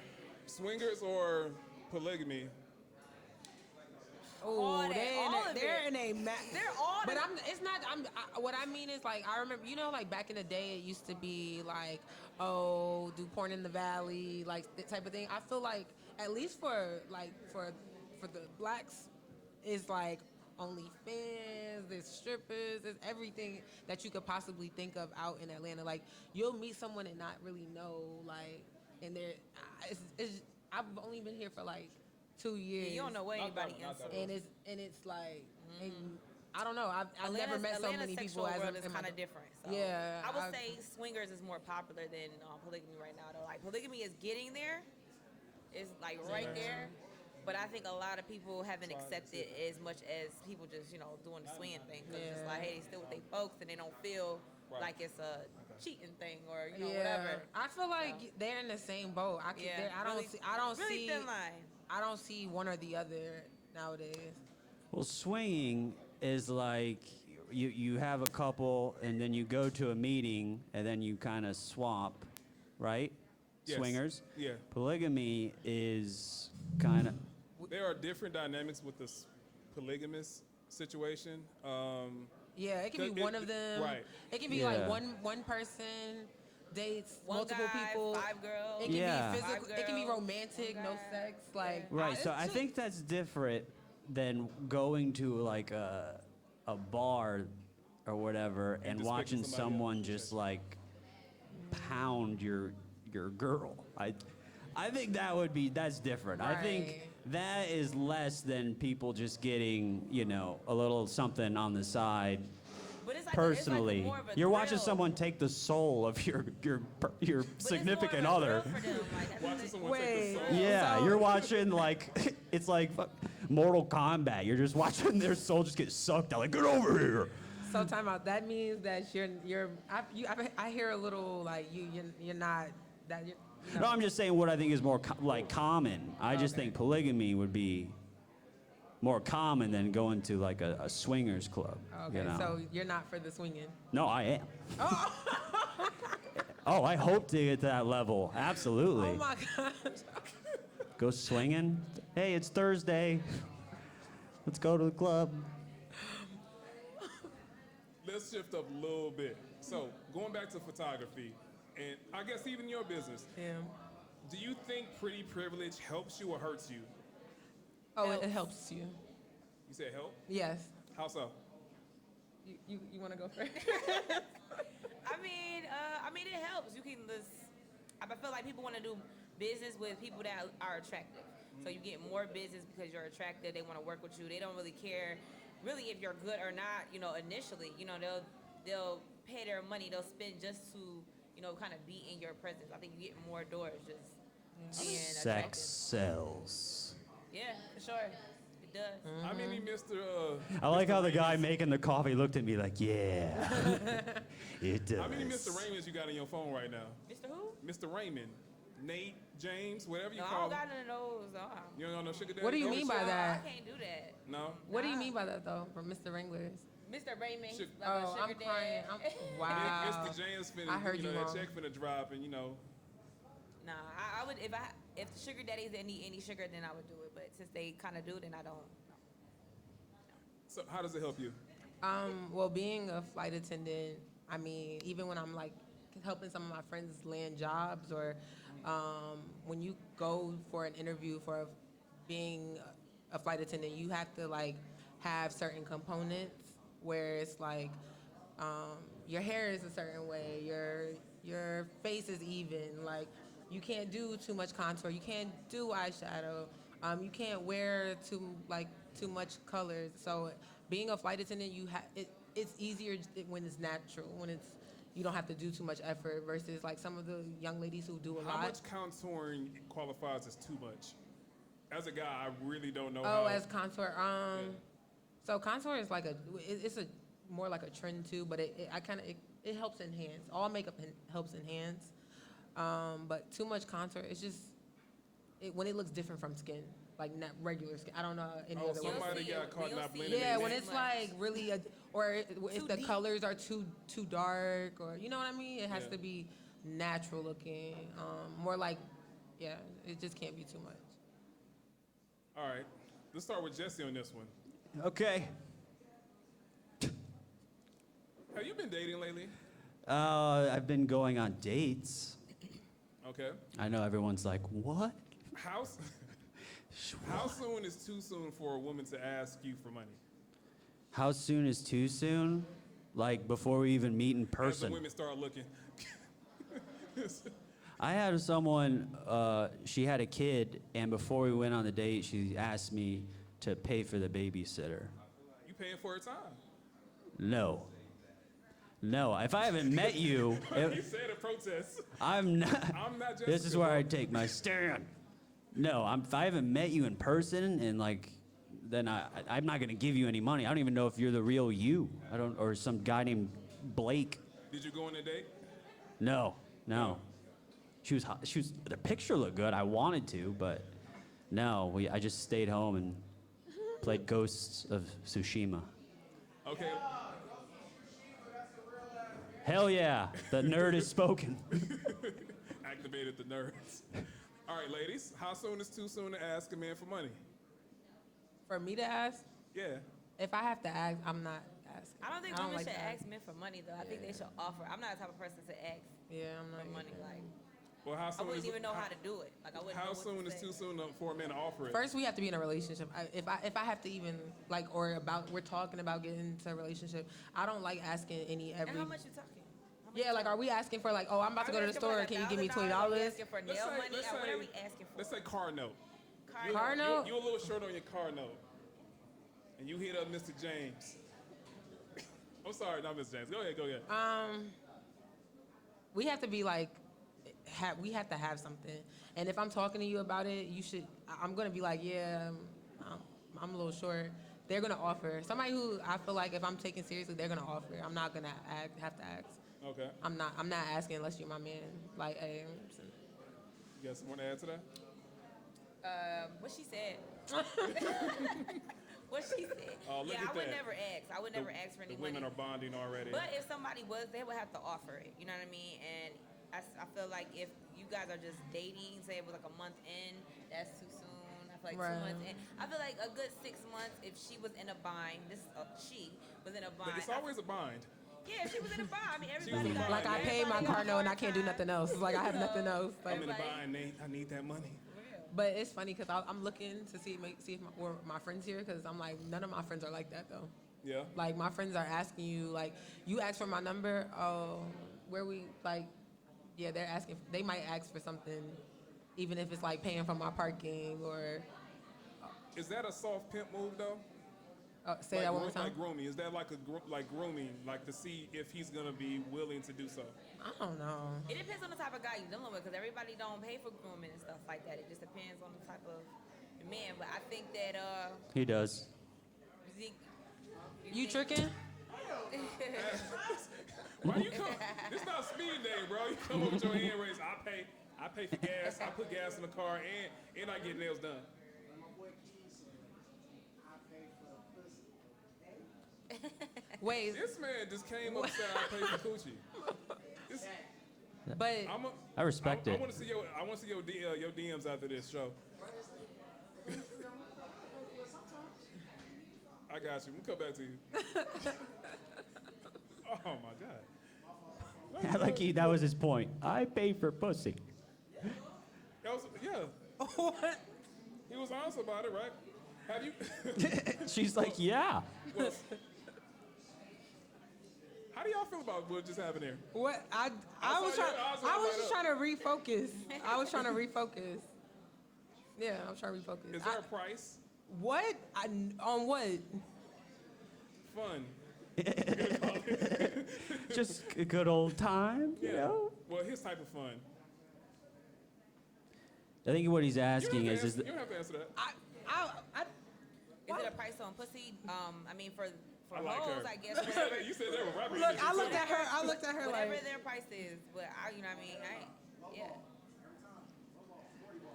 [SPEAKER 4] Swingers or polygamy?
[SPEAKER 5] All
[SPEAKER 3] Oh,
[SPEAKER 5] that,
[SPEAKER 3] they're in a
[SPEAKER 5] They're all
[SPEAKER 3] But
[SPEAKER 5] the-
[SPEAKER 3] it's not. What I mean is, like, I remember, you know, like back in the day, it used to be like, oh, do porn in the valley, like that type of thing. I feel like at least for the blacks, is like OnlyFans, there's strippers, there's everything that you could possibly think of out in Atlanta. Like, you'll meet someone and not really know, like, and I've only been here for like 2 years.
[SPEAKER 5] You don't know what anybody
[SPEAKER 4] Not that
[SPEAKER 5] into.
[SPEAKER 3] and it's like, and I don't know. I've never met so many people as
[SPEAKER 5] world is
[SPEAKER 3] in my-
[SPEAKER 5] kind of different. So
[SPEAKER 3] Yeah,
[SPEAKER 5] I would say swingers is more popular than polygamy right now. Though, like polygamy is getting there, it's like right there. But I think a lot of people haven't accepted as much as people just, you know, doing the swinging thing. Because it's
[SPEAKER 3] Yeah.
[SPEAKER 5] like, hey, they still with their folks and they don't feel like it's a cheating thing or, you know,
[SPEAKER 3] Yeah,
[SPEAKER 5] whatever.
[SPEAKER 3] I feel like they're in the same boat. I don't
[SPEAKER 5] really
[SPEAKER 3] see
[SPEAKER 5] thin line.
[SPEAKER 3] I don't see one or the other nowadays.
[SPEAKER 2] Well, swinging is like you have a couple and then you go to a meeting and then you kind of swap, right?
[SPEAKER 4] Yes.
[SPEAKER 2] Swingers.
[SPEAKER 4] Yeah.
[SPEAKER 2] Polygamy is kind of.
[SPEAKER 4] There are different dynamics with this polygamous situation.
[SPEAKER 3] Yeah, it can be
[SPEAKER 4] It-
[SPEAKER 3] one of them.
[SPEAKER 4] right.
[SPEAKER 3] It can be
[SPEAKER 2] Yeah.
[SPEAKER 3] like one person dates
[SPEAKER 5] One
[SPEAKER 3] multiple
[SPEAKER 5] guy,
[SPEAKER 3] people.
[SPEAKER 5] 5 girls.
[SPEAKER 3] It can
[SPEAKER 2] Yeah.
[SPEAKER 3] be physical.
[SPEAKER 5] Five
[SPEAKER 3] It can be
[SPEAKER 5] girls,
[SPEAKER 3] romantic,
[SPEAKER 5] one
[SPEAKER 3] no
[SPEAKER 5] guy.
[SPEAKER 3] sex. Like
[SPEAKER 2] Right. So
[SPEAKER 3] it's
[SPEAKER 2] I
[SPEAKER 3] just-
[SPEAKER 2] think that's different than going to like a bar or whatever and
[SPEAKER 4] just
[SPEAKER 2] watching
[SPEAKER 4] picking somebody
[SPEAKER 2] someone
[SPEAKER 4] up.
[SPEAKER 2] just like pound your girl. I think that's different. I think
[SPEAKER 3] Right.
[SPEAKER 2] that is less than people just getting, you know, a little something on the side.
[SPEAKER 5] But it's like
[SPEAKER 2] Personally,
[SPEAKER 5] it's like more of a
[SPEAKER 2] you're watching
[SPEAKER 5] thrill.
[SPEAKER 2] someone take the soul of your
[SPEAKER 5] But it's more of
[SPEAKER 2] significant
[SPEAKER 5] a
[SPEAKER 2] other.
[SPEAKER 5] thrill for them, like, that's
[SPEAKER 4] Watching
[SPEAKER 5] what
[SPEAKER 4] someone
[SPEAKER 3] Wait.
[SPEAKER 4] take the soul.
[SPEAKER 2] Yeah,
[SPEAKER 3] So-
[SPEAKER 2] you're watching like it's like Mortal Kombat. You're just watching their soul just get sucked out. Like, get over here.
[SPEAKER 3] So time out. That means that I hear a little like you're not that you're.
[SPEAKER 2] No, I'm just saying what I think is more common. I just
[SPEAKER 3] Okay.
[SPEAKER 2] think polygamy would be more common than going to like a swingers club.
[SPEAKER 3] Okay,
[SPEAKER 2] you know?
[SPEAKER 3] so you're not for the swinging.
[SPEAKER 2] No, I am. Oh, I hope to get to that level. Absolutely.
[SPEAKER 3] Oh my gosh.
[SPEAKER 2] Go swinging. Hey, it's Thursday. Let's go to the club.
[SPEAKER 4] Let's shift up a little bit. So, going back to photography, and I guess even your business,
[SPEAKER 3] Yeah.
[SPEAKER 4] do you think pretty privilege helps you or hurts you?
[SPEAKER 3] Oh, it helps you.
[SPEAKER 4] You said help?
[SPEAKER 3] Yes.
[SPEAKER 4] How so?
[SPEAKER 3] You want to go first?
[SPEAKER 5] I mean, it helps. You can just. I feel like people want to do business with people that are attractive. So you get more business because you're attractive. They want to work with you. They don't really care, really, if you're good or not. You know, initially, you know, they'll pay their money. They'll spend just to, you know, kind of be in your presence. I think you get more doors just being
[SPEAKER 2] Sex
[SPEAKER 5] attractive.
[SPEAKER 2] sells.
[SPEAKER 5] Yeah, for sure. It does.
[SPEAKER 4] How many Mr.
[SPEAKER 2] I like how the guy
[SPEAKER 4] Raymond's-
[SPEAKER 2] making the coffee looked at me like, yeah, it does.
[SPEAKER 4] How many Mr. Raymonds you got in your phone right now?
[SPEAKER 5] Mr. Who?
[SPEAKER 4] Mr. Raymond. Nate, James, whatever you
[SPEAKER 5] No, I
[SPEAKER 4] call
[SPEAKER 5] don't
[SPEAKER 4] them.
[SPEAKER 5] got none of those.
[SPEAKER 4] You don't know no sugar daddy?
[SPEAKER 3] What do you mean by
[SPEAKER 5] I
[SPEAKER 3] that?
[SPEAKER 5] can't do that.
[SPEAKER 4] No.
[SPEAKER 3] What do you mean by that though, from Mr. Wranglers?
[SPEAKER 5] Mr. Raymond, he's
[SPEAKER 4] Sugar-
[SPEAKER 5] like a
[SPEAKER 3] Oh,
[SPEAKER 5] sugar
[SPEAKER 3] I'm
[SPEAKER 5] dad.
[SPEAKER 3] crying. Wow.
[SPEAKER 4] It's the James finna,
[SPEAKER 3] I heard
[SPEAKER 4] you know,
[SPEAKER 3] you
[SPEAKER 4] that
[SPEAKER 3] wrong.
[SPEAKER 4] check finna drop, and you know.
[SPEAKER 5] Nah, I would if the sugar daddies didn't need any sugar, then I would do it. But since they kind of do, then I don't.
[SPEAKER 4] So how does it help you?
[SPEAKER 3] Well, being a flight attendant, I mean, even when I'm like helping some of my friends land jobs, or when you go for an interview for being a flight attendant, you have to like have certain components where it's like your hair is a certain way, your face is even, like you can't do too much contour, you can't do eyeshadow, you can't wear too much colors. So being a flight attendant, it's easier when it's natural, when it's you don't have to do too much effort versus like some of the young ladies who do a
[SPEAKER 4] How
[SPEAKER 3] lot.
[SPEAKER 4] much contouring qualifies as too much? As a guy, I really don't know.
[SPEAKER 3] Oh,
[SPEAKER 4] how.
[SPEAKER 3] as contour. So contour is like it's a more like a trend too, but it helps enhance. All makeup helps enhance. But too much contour, it's just when it looks different from skin, like not regular skin. I don't know any other way.
[SPEAKER 4] Somebody got caught
[SPEAKER 5] We'll
[SPEAKER 4] not
[SPEAKER 5] see.
[SPEAKER 4] blending.
[SPEAKER 3] Yeah,
[SPEAKER 4] in.
[SPEAKER 3] when it's like really, if the colors are too dark, or you know what I mean, it has
[SPEAKER 4] Yeah.
[SPEAKER 3] to be natural looking. More like, yeah, it just can't be too much.
[SPEAKER 4] All right, let's start with Jesse on this one.
[SPEAKER 2] Okay.
[SPEAKER 4] Have you been dating lately?
[SPEAKER 2] I've been going on dates.
[SPEAKER 4] Okay.
[SPEAKER 2] I know everyone's like, what?
[SPEAKER 4] How soon is too soon for a woman to ask you for money?
[SPEAKER 2] How soon is too soon? Like before we even meet in
[SPEAKER 4] As the
[SPEAKER 2] person.
[SPEAKER 4] women start looking.
[SPEAKER 2] I had someone, she had a kid, and before we went on the date, she asked me to pay for the babysitter.
[SPEAKER 4] You paying for her time?
[SPEAKER 2] No. No, if I haven't met you,
[SPEAKER 4] You said a protest.
[SPEAKER 2] I'm not.
[SPEAKER 4] I'm not
[SPEAKER 2] This is
[SPEAKER 4] Jessica,
[SPEAKER 2] where
[SPEAKER 4] bro.
[SPEAKER 2] I take my stand. No, if I haven't met you in person, and like, then I'm not gonna give you any money. I don't even know if you're the real you. I don't, or some guy named Blake.
[SPEAKER 4] Did you go on a date?
[SPEAKER 2] No. She was hot. The picture looked good. I wanted to, but no. I just stayed home and played Ghosts of Tsushima.
[SPEAKER 4] Okay.
[SPEAKER 2] Hell yeah, the nerd is spoken.
[SPEAKER 4] Activated the nerds. All right, ladies. How soon is too soon to ask a man for money?
[SPEAKER 3] For me to ask,
[SPEAKER 4] Yeah.
[SPEAKER 3] if I have to ask, I'm not asking.
[SPEAKER 5] I don't think women
[SPEAKER 3] like
[SPEAKER 5] should
[SPEAKER 3] to
[SPEAKER 5] ask men for money though. I think they should offer. I'm not the type of person to ask
[SPEAKER 3] Yeah, I'm not
[SPEAKER 5] for money.
[SPEAKER 3] either.
[SPEAKER 5] Like
[SPEAKER 4] Well, how
[SPEAKER 5] I
[SPEAKER 4] soon
[SPEAKER 5] wouldn't
[SPEAKER 4] is
[SPEAKER 5] even know how to do it. Like I wouldn't
[SPEAKER 4] How
[SPEAKER 5] know what
[SPEAKER 4] soon
[SPEAKER 5] to
[SPEAKER 4] is
[SPEAKER 5] say.
[SPEAKER 4] too soon for a man to offer it?
[SPEAKER 3] First, we have to be in a relationship. If I have to even like, we're talking about getting into a relationship. I don't like asking
[SPEAKER 5] And how much you talking? How much
[SPEAKER 3] Yeah, like, are we asking for like, oh, I'm about to go to the store. Can you give me $20?
[SPEAKER 5] Are we asking for
[SPEAKER 4] Let's
[SPEAKER 5] nail
[SPEAKER 4] say-
[SPEAKER 5] money?
[SPEAKER 4] let's
[SPEAKER 5] What
[SPEAKER 4] say-
[SPEAKER 5] are we asking for?
[SPEAKER 4] Let's say car note.
[SPEAKER 3] Car note?
[SPEAKER 4] You a little short on your car note. And you hit up Mr. James. I'm sorry, not Mr. James. Go ahead.
[SPEAKER 3] We have to be like, we have to have something. And if I'm talking to you about it, I'm gonna be like, yeah, I'm a little short. They're gonna offer. Somebody who I feel like if I'm taking seriously, they're gonna offer. I'm not gonna have to ask.
[SPEAKER 4] Okay.
[SPEAKER 3] I'm not asking unless you're my man. Like, hey.
[SPEAKER 4] You got someone to add to that?
[SPEAKER 5] What she said. What she said.
[SPEAKER 4] Oh, look
[SPEAKER 5] yeah,
[SPEAKER 4] at
[SPEAKER 5] I would
[SPEAKER 4] that.
[SPEAKER 5] never ask. I would never ask for any
[SPEAKER 4] The women
[SPEAKER 5] money.
[SPEAKER 4] are bonding already.
[SPEAKER 5] But if somebody was, they would have to offer it. You know what I mean? And I feel like if you guys are just dating, say it was like a month in, that's too soon. I feel like
[SPEAKER 3] Right.
[SPEAKER 5] 2 months in. I feel like a good 6 months if she was in a bind. She was in a bind.
[SPEAKER 4] But it's always a bind.
[SPEAKER 5] Yeah, if she was in a bind. I mean,
[SPEAKER 4] was
[SPEAKER 5] everybody
[SPEAKER 4] in a
[SPEAKER 5] got
[SPEAKER 4] bind.
[SPEAKER 3] Like, I paid my
[SPEAKER 5] everybody
[SPEAKER 3] car
[SPEAKER 5] got
[SPEAKER 3] note and I
[SPEAKER 5] hard
[SPEAKER 3] can't do
[SPEAKER 5] times.
[SPEAKER 3] nothing else. It's like I have nothing else. Like,
[SPEAKER 4] I'm in a
[SPEAKER 5] Like-
[SPEAKER 4] bind, Nate. I need that money.
[SPEAKER 3] but it's funny because I'm looking to see if my friends here, because I'm like, none of my friends are like that though.
[SPEAKER 4] Yeah.
[SPEAKER 3] Like, my friends are asking you, like, you ask for my number, oh, where we, like, yeah, they're asking, they might ask for something, even if it's like paying for my parking or,
[SPEAKER 4] Is that a soft pimp move though?
[SPEAKER 3] say that one more time.
[SPEAKER 4] Like grooming. Is that like like grooming, like to see if he's gonna be willing to do so?
[SPEAKER 3] I don't know.
[SPEAKER 5] It depends on the type of guy you're dealing with, because everybody don't pay for grooming and stuff like that. It just depends on the type of man. But I think that
[SPEAKER 2] He does.
[SPEAKER 5] Zeke,
[SPEAKER 3] You
[SPEAKER 5] think-
[SPEAKER 3] tricking?
[SPEAKER 4] Why you come? It's not speed day, bro. You come up with your hand raised. I pay. I pay for gas. I put gas in the car, and I get nails done.
[SPEAKER 3] Wait,
[SPEAKER 4] This man just came up and said I pay for coochie. This-
[SPEAKER 3] but
[SPEAKER 2] I respect
[SPEAKER 4] I
[SPEAKER 2] it.
[SPEAKER 4] want to see your DMs after this show. I got you. We'll come back to you. Oh my God.
[SPEAKER 2] That was his point. I pay for pussy.
[SPEAKER 4] That was, yeah.
[SPEAKER 3] what?
[SPEAKER 4] He was honest about it, right? Have you?
[SPEAKER 2] She's like, yeah.
[SPEAKER 4] Well, how do y'all feel about what just happened there?
[SPEAKER 3] What? I was just trying to refocus. I was trying to refocus. Yeah, I was trying to refocus.
[SPEAKER 4] Is there a price?
[SPEAKER 3] What? On what?
[SPEAKER 4] Fun.
[SPEAKER 2] Just a good old time, you know?
[SPEAKER 4] Well, his type of fun.
[SPEAKER 2] I think what he's asking is
[SPEAKER 4] You don't have to answer that.
[SPEAKER 5] Is it a price on pussy? I mean, for
[SPEAKER 4] I like
[SPEAKER 5] hoes,
[SPEAKER 4] her.
[SPEAKER 5] I guess. Whatever,
[SPEAKER 4] You said they were rappers.
[SPEAKER 3] Look, I looked at her
[SPEAKER 5] whatever
[SPEAKER 3] like.
[SPEAKER 5] their price is, but you know what I mean? Yeah.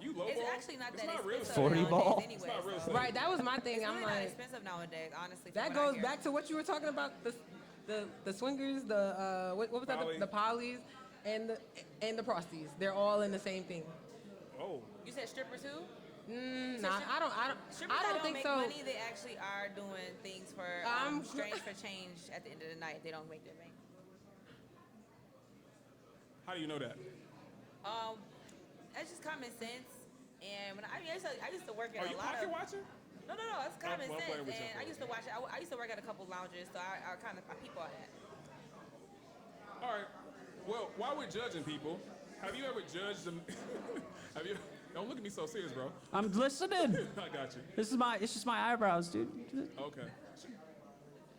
[SPEAKER 4] You low
[SPEAKER 5] It's
[SPEAKER 4] ball?
[SPEAKER 5] actually not
[SPEAKER 4] It's
[SPEAKER 5] that
[SPEAKER 4] not real
[SPEAKER 5] expensive
[SPEAKER 2] 40
[SPEAKER 5] nowadays
[SPEAKER 2] ball?
[SPEAKER 5] anyway.
[SPEAKER 4] It's not real
[SPEAKER 5] so-
[SPEAKER 4] estate.
[SPEAKER 3] Right, that was my thing.
[SPEAKER 5] It's
[SPEAKER 3] I'm
[SPEAKER 5] really not
[SPEAKER 3] like,
[SPEAKER 5] expensive nowadays, honestly.
[SPEAKER 3] that
[SPEAKER 5] from what I
[SPEAKER 3] goes
[SPEAKER 5] hear.
[SPEAKER 3] back to what you were talking about. The swingers, what was that?
[SPEAKER 4] Poly.
[SPEAKER 3] The polys, and the prosties. They're all in the same thing.
[SPEAKER 4] Oh.
[SPEAKER 5] You said strippers too?
[SPEAKER 3] Nah, I
[SPEAKER 5] Strippers
[SPEAKER 3] don't
[SPEAKER 5] that
[SPEAKER 3] think
[SPEAKER 5] make
[SPEAKER 3] so.
[SPEAKER 5] money, they actually are doing things for strange for change at the end of the night. They don't make their bank.
[SPEAKER 4] How do you know that?
[SPEAKER 5] That's just common sense. And when I used to work at
[SPEAKER 4] Are
[SPEAKER 5] a
[SPEAKER 4] you
[SPEAKER 5] lot
[SPEAKER 4] pocket
[SPEAKER 5] of.
[SPEAKER 4] watching?
[SPEAKER 5] No, it's common
[SPEAKER 4] I'm playing
[SPEAKER 5] sense.
[SPEAKER 4] with you,
[SPEAKER 5] And I used to watch it. I used to work at a couple lounges, so I peep all that.
[SPEAKER 4] All right. Well, while we're judging people, have you ever judged them? Have you? Don't look at me so serious, bro.
[SPEAKER 2] I'm listening.
[SPEAKER 4] I got you.
[SPEAKER 2] It's just my eyebrows, dude.
[SPEAKER 4] Okay.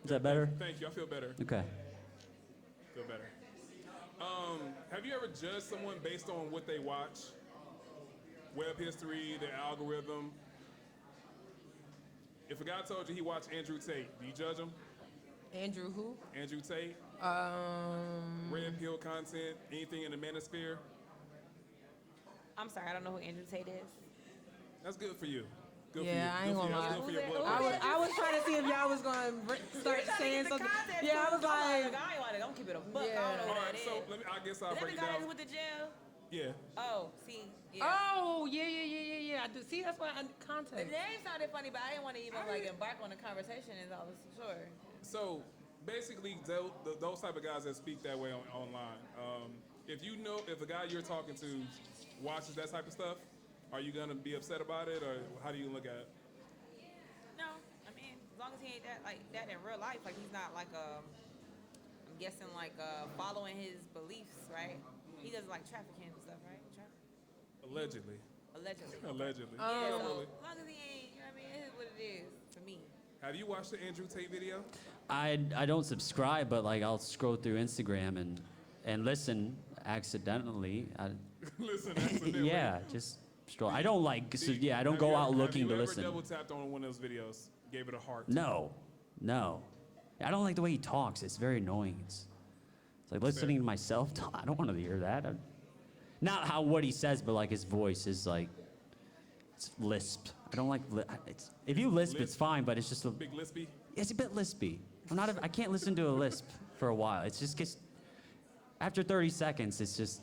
[SPEAKER 2] Is that better?
[SPEAKER 4] Thank you. I feel better.
[SPEAKER 2] Okay.
[SPEAKER 4] Feel better. Have you ever judged someone based on what they watch? Web history, their algorithm. If a guy told you he watched Andrew Tate, do you judge him?
[SPEAKER 3] Andrew who?
[SPEAKER 4] Andrew Tate, red pill content, anything in the manosphere?
[SPEAKER 5] I'm sorry, I don't know who Andrew Tate is.
[SPEAKER 4] That's good for you. Good
[SPEAKER 3] Yeah,
[SPEAKER 4] for
[SPEAKER 3] I
[SPEAKER 4] you.
[SPEAKER 3] ain't
[SPEAKER 4] Good for you.
[SPEAKER 3] gonna
[SPEAKER 4] That's
[SPEAKER 3] lie.
[SPEAKER 4] good for your
[SPEAKER 5] Who's
[SPEAKER 4] blood
[SPEAKER 5] that?
[SPEAKER 4] pressure.
[SPEAKER 3] I was trying to see if y'all was gonna start saying something. Yeah, I was like,
[SPEAKER 5] I don't keep it a buck.
[SPEAKER 3] Yeah.
[SPEAKER 5] I don't know
[SPEAKER 4] All
[SPEAKER 5] who
[SPEAKER 4] right,
[SPEAKER 5] that
[SPEAKER 4] so
[SPEAKER 5] is.
[SPEAKER 4] I guess I'll
[SPEAKER 5] Is that
[SPEAKER 4] break
[SPEAKER 5] the
[SPEAKER 4] it
[SPEAKER 5] guy
[SPEAKER 4] down.
[SPEAKER 5] that went to jail?
[SPEAKER 4] Yeah.
[SPEAKER 5] Oh, see, yeah.
[SPEAKER 3] oh yeah. I do. See, that's why I
[SPEAKER 5] The
[SPEAKER 3] context.
[SPEAKER 5] name sounded funny, but I didn't want to even embark on a conversation, as I was sure.
[SPEAKER 4] So basically, those type of guys that speak that way online. If a guy you're talking to watches that type of stuff, are you gonna be upset about it, or how do you look at it?
[SPEAKER 5] No, I mean, as long as he ain't that in real life, like he's not like I'm guessing following his beliefs, right? He doesn't like trafficking and stuff, right?
[SPEAKER 4] Allegedly.
[SPEAKER 5] Allegedly.
[SPEAKER 4] Allegedly.
[SPEAKER 5] Yeah,
[SPEAKER 4] Not
[SPEAKER 5] so
[SPEAKER 4] really.
[SPEAKER 5] as long as he ain't, you know what I mean, it is what it is for me.
[SPEAKER 4] Have you watched the Andrew Tate video?
[SPEAKER 2] I don't subscribe, but like I'll scroll through Instagram and listen accidentally.
[SPEAKER 4] Listen, accidentally.
[SPEAKER 2] Yeah, just scroll. I don't like. So, yeah, I don't go out looking to listen.
[SPEAKER 4] Have you ever double tapped on one of those videos? Gave it a heart?
[SPEAKER 2] No. I don't like the way he talks. It's very annoying. It's like listening to myself talk. I don't want to hear that. Not what he says, but like his voice is like it's lisp. I don't like. If you lisp, it's fine, but it's just
[SPEAKER 4] Big lispy?
[SPEAKER 2] it's a bit lispy. I can't listen to a lisp for a while. It's just gets after 30 seconds. It's just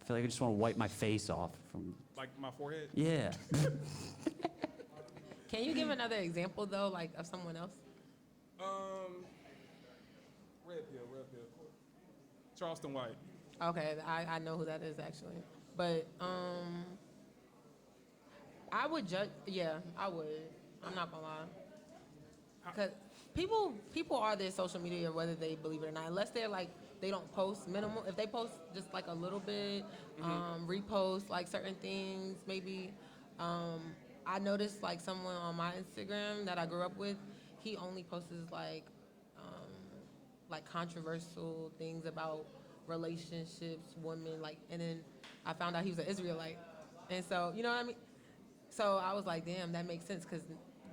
[SPEAKER 2] I feel like I just want to wipe my face off from.
[SPEAKER 4] Like my forehead?
[SPEAKER 2] Yeah.
[SPEAKER 3] Can you give another example though, like of someone else?
[SPEAKER 4] Red pill. Charleston White.
[SPEAKER 3] Okay, I know who that is actually, but I would judge. Yeah, I would. I'm not gonna lie. Cause people are their social media whether they believe it or not. Unless they're like they don't post minimal. If they post just like a little bit, repost like certain things maybe. I noticed like someone on my Instagram that I grew up with. He only posts like controversial things about relationships, women, like, and then I found out he was an Israelite, and so you know what I mean. So I was like, damn, that makes sense because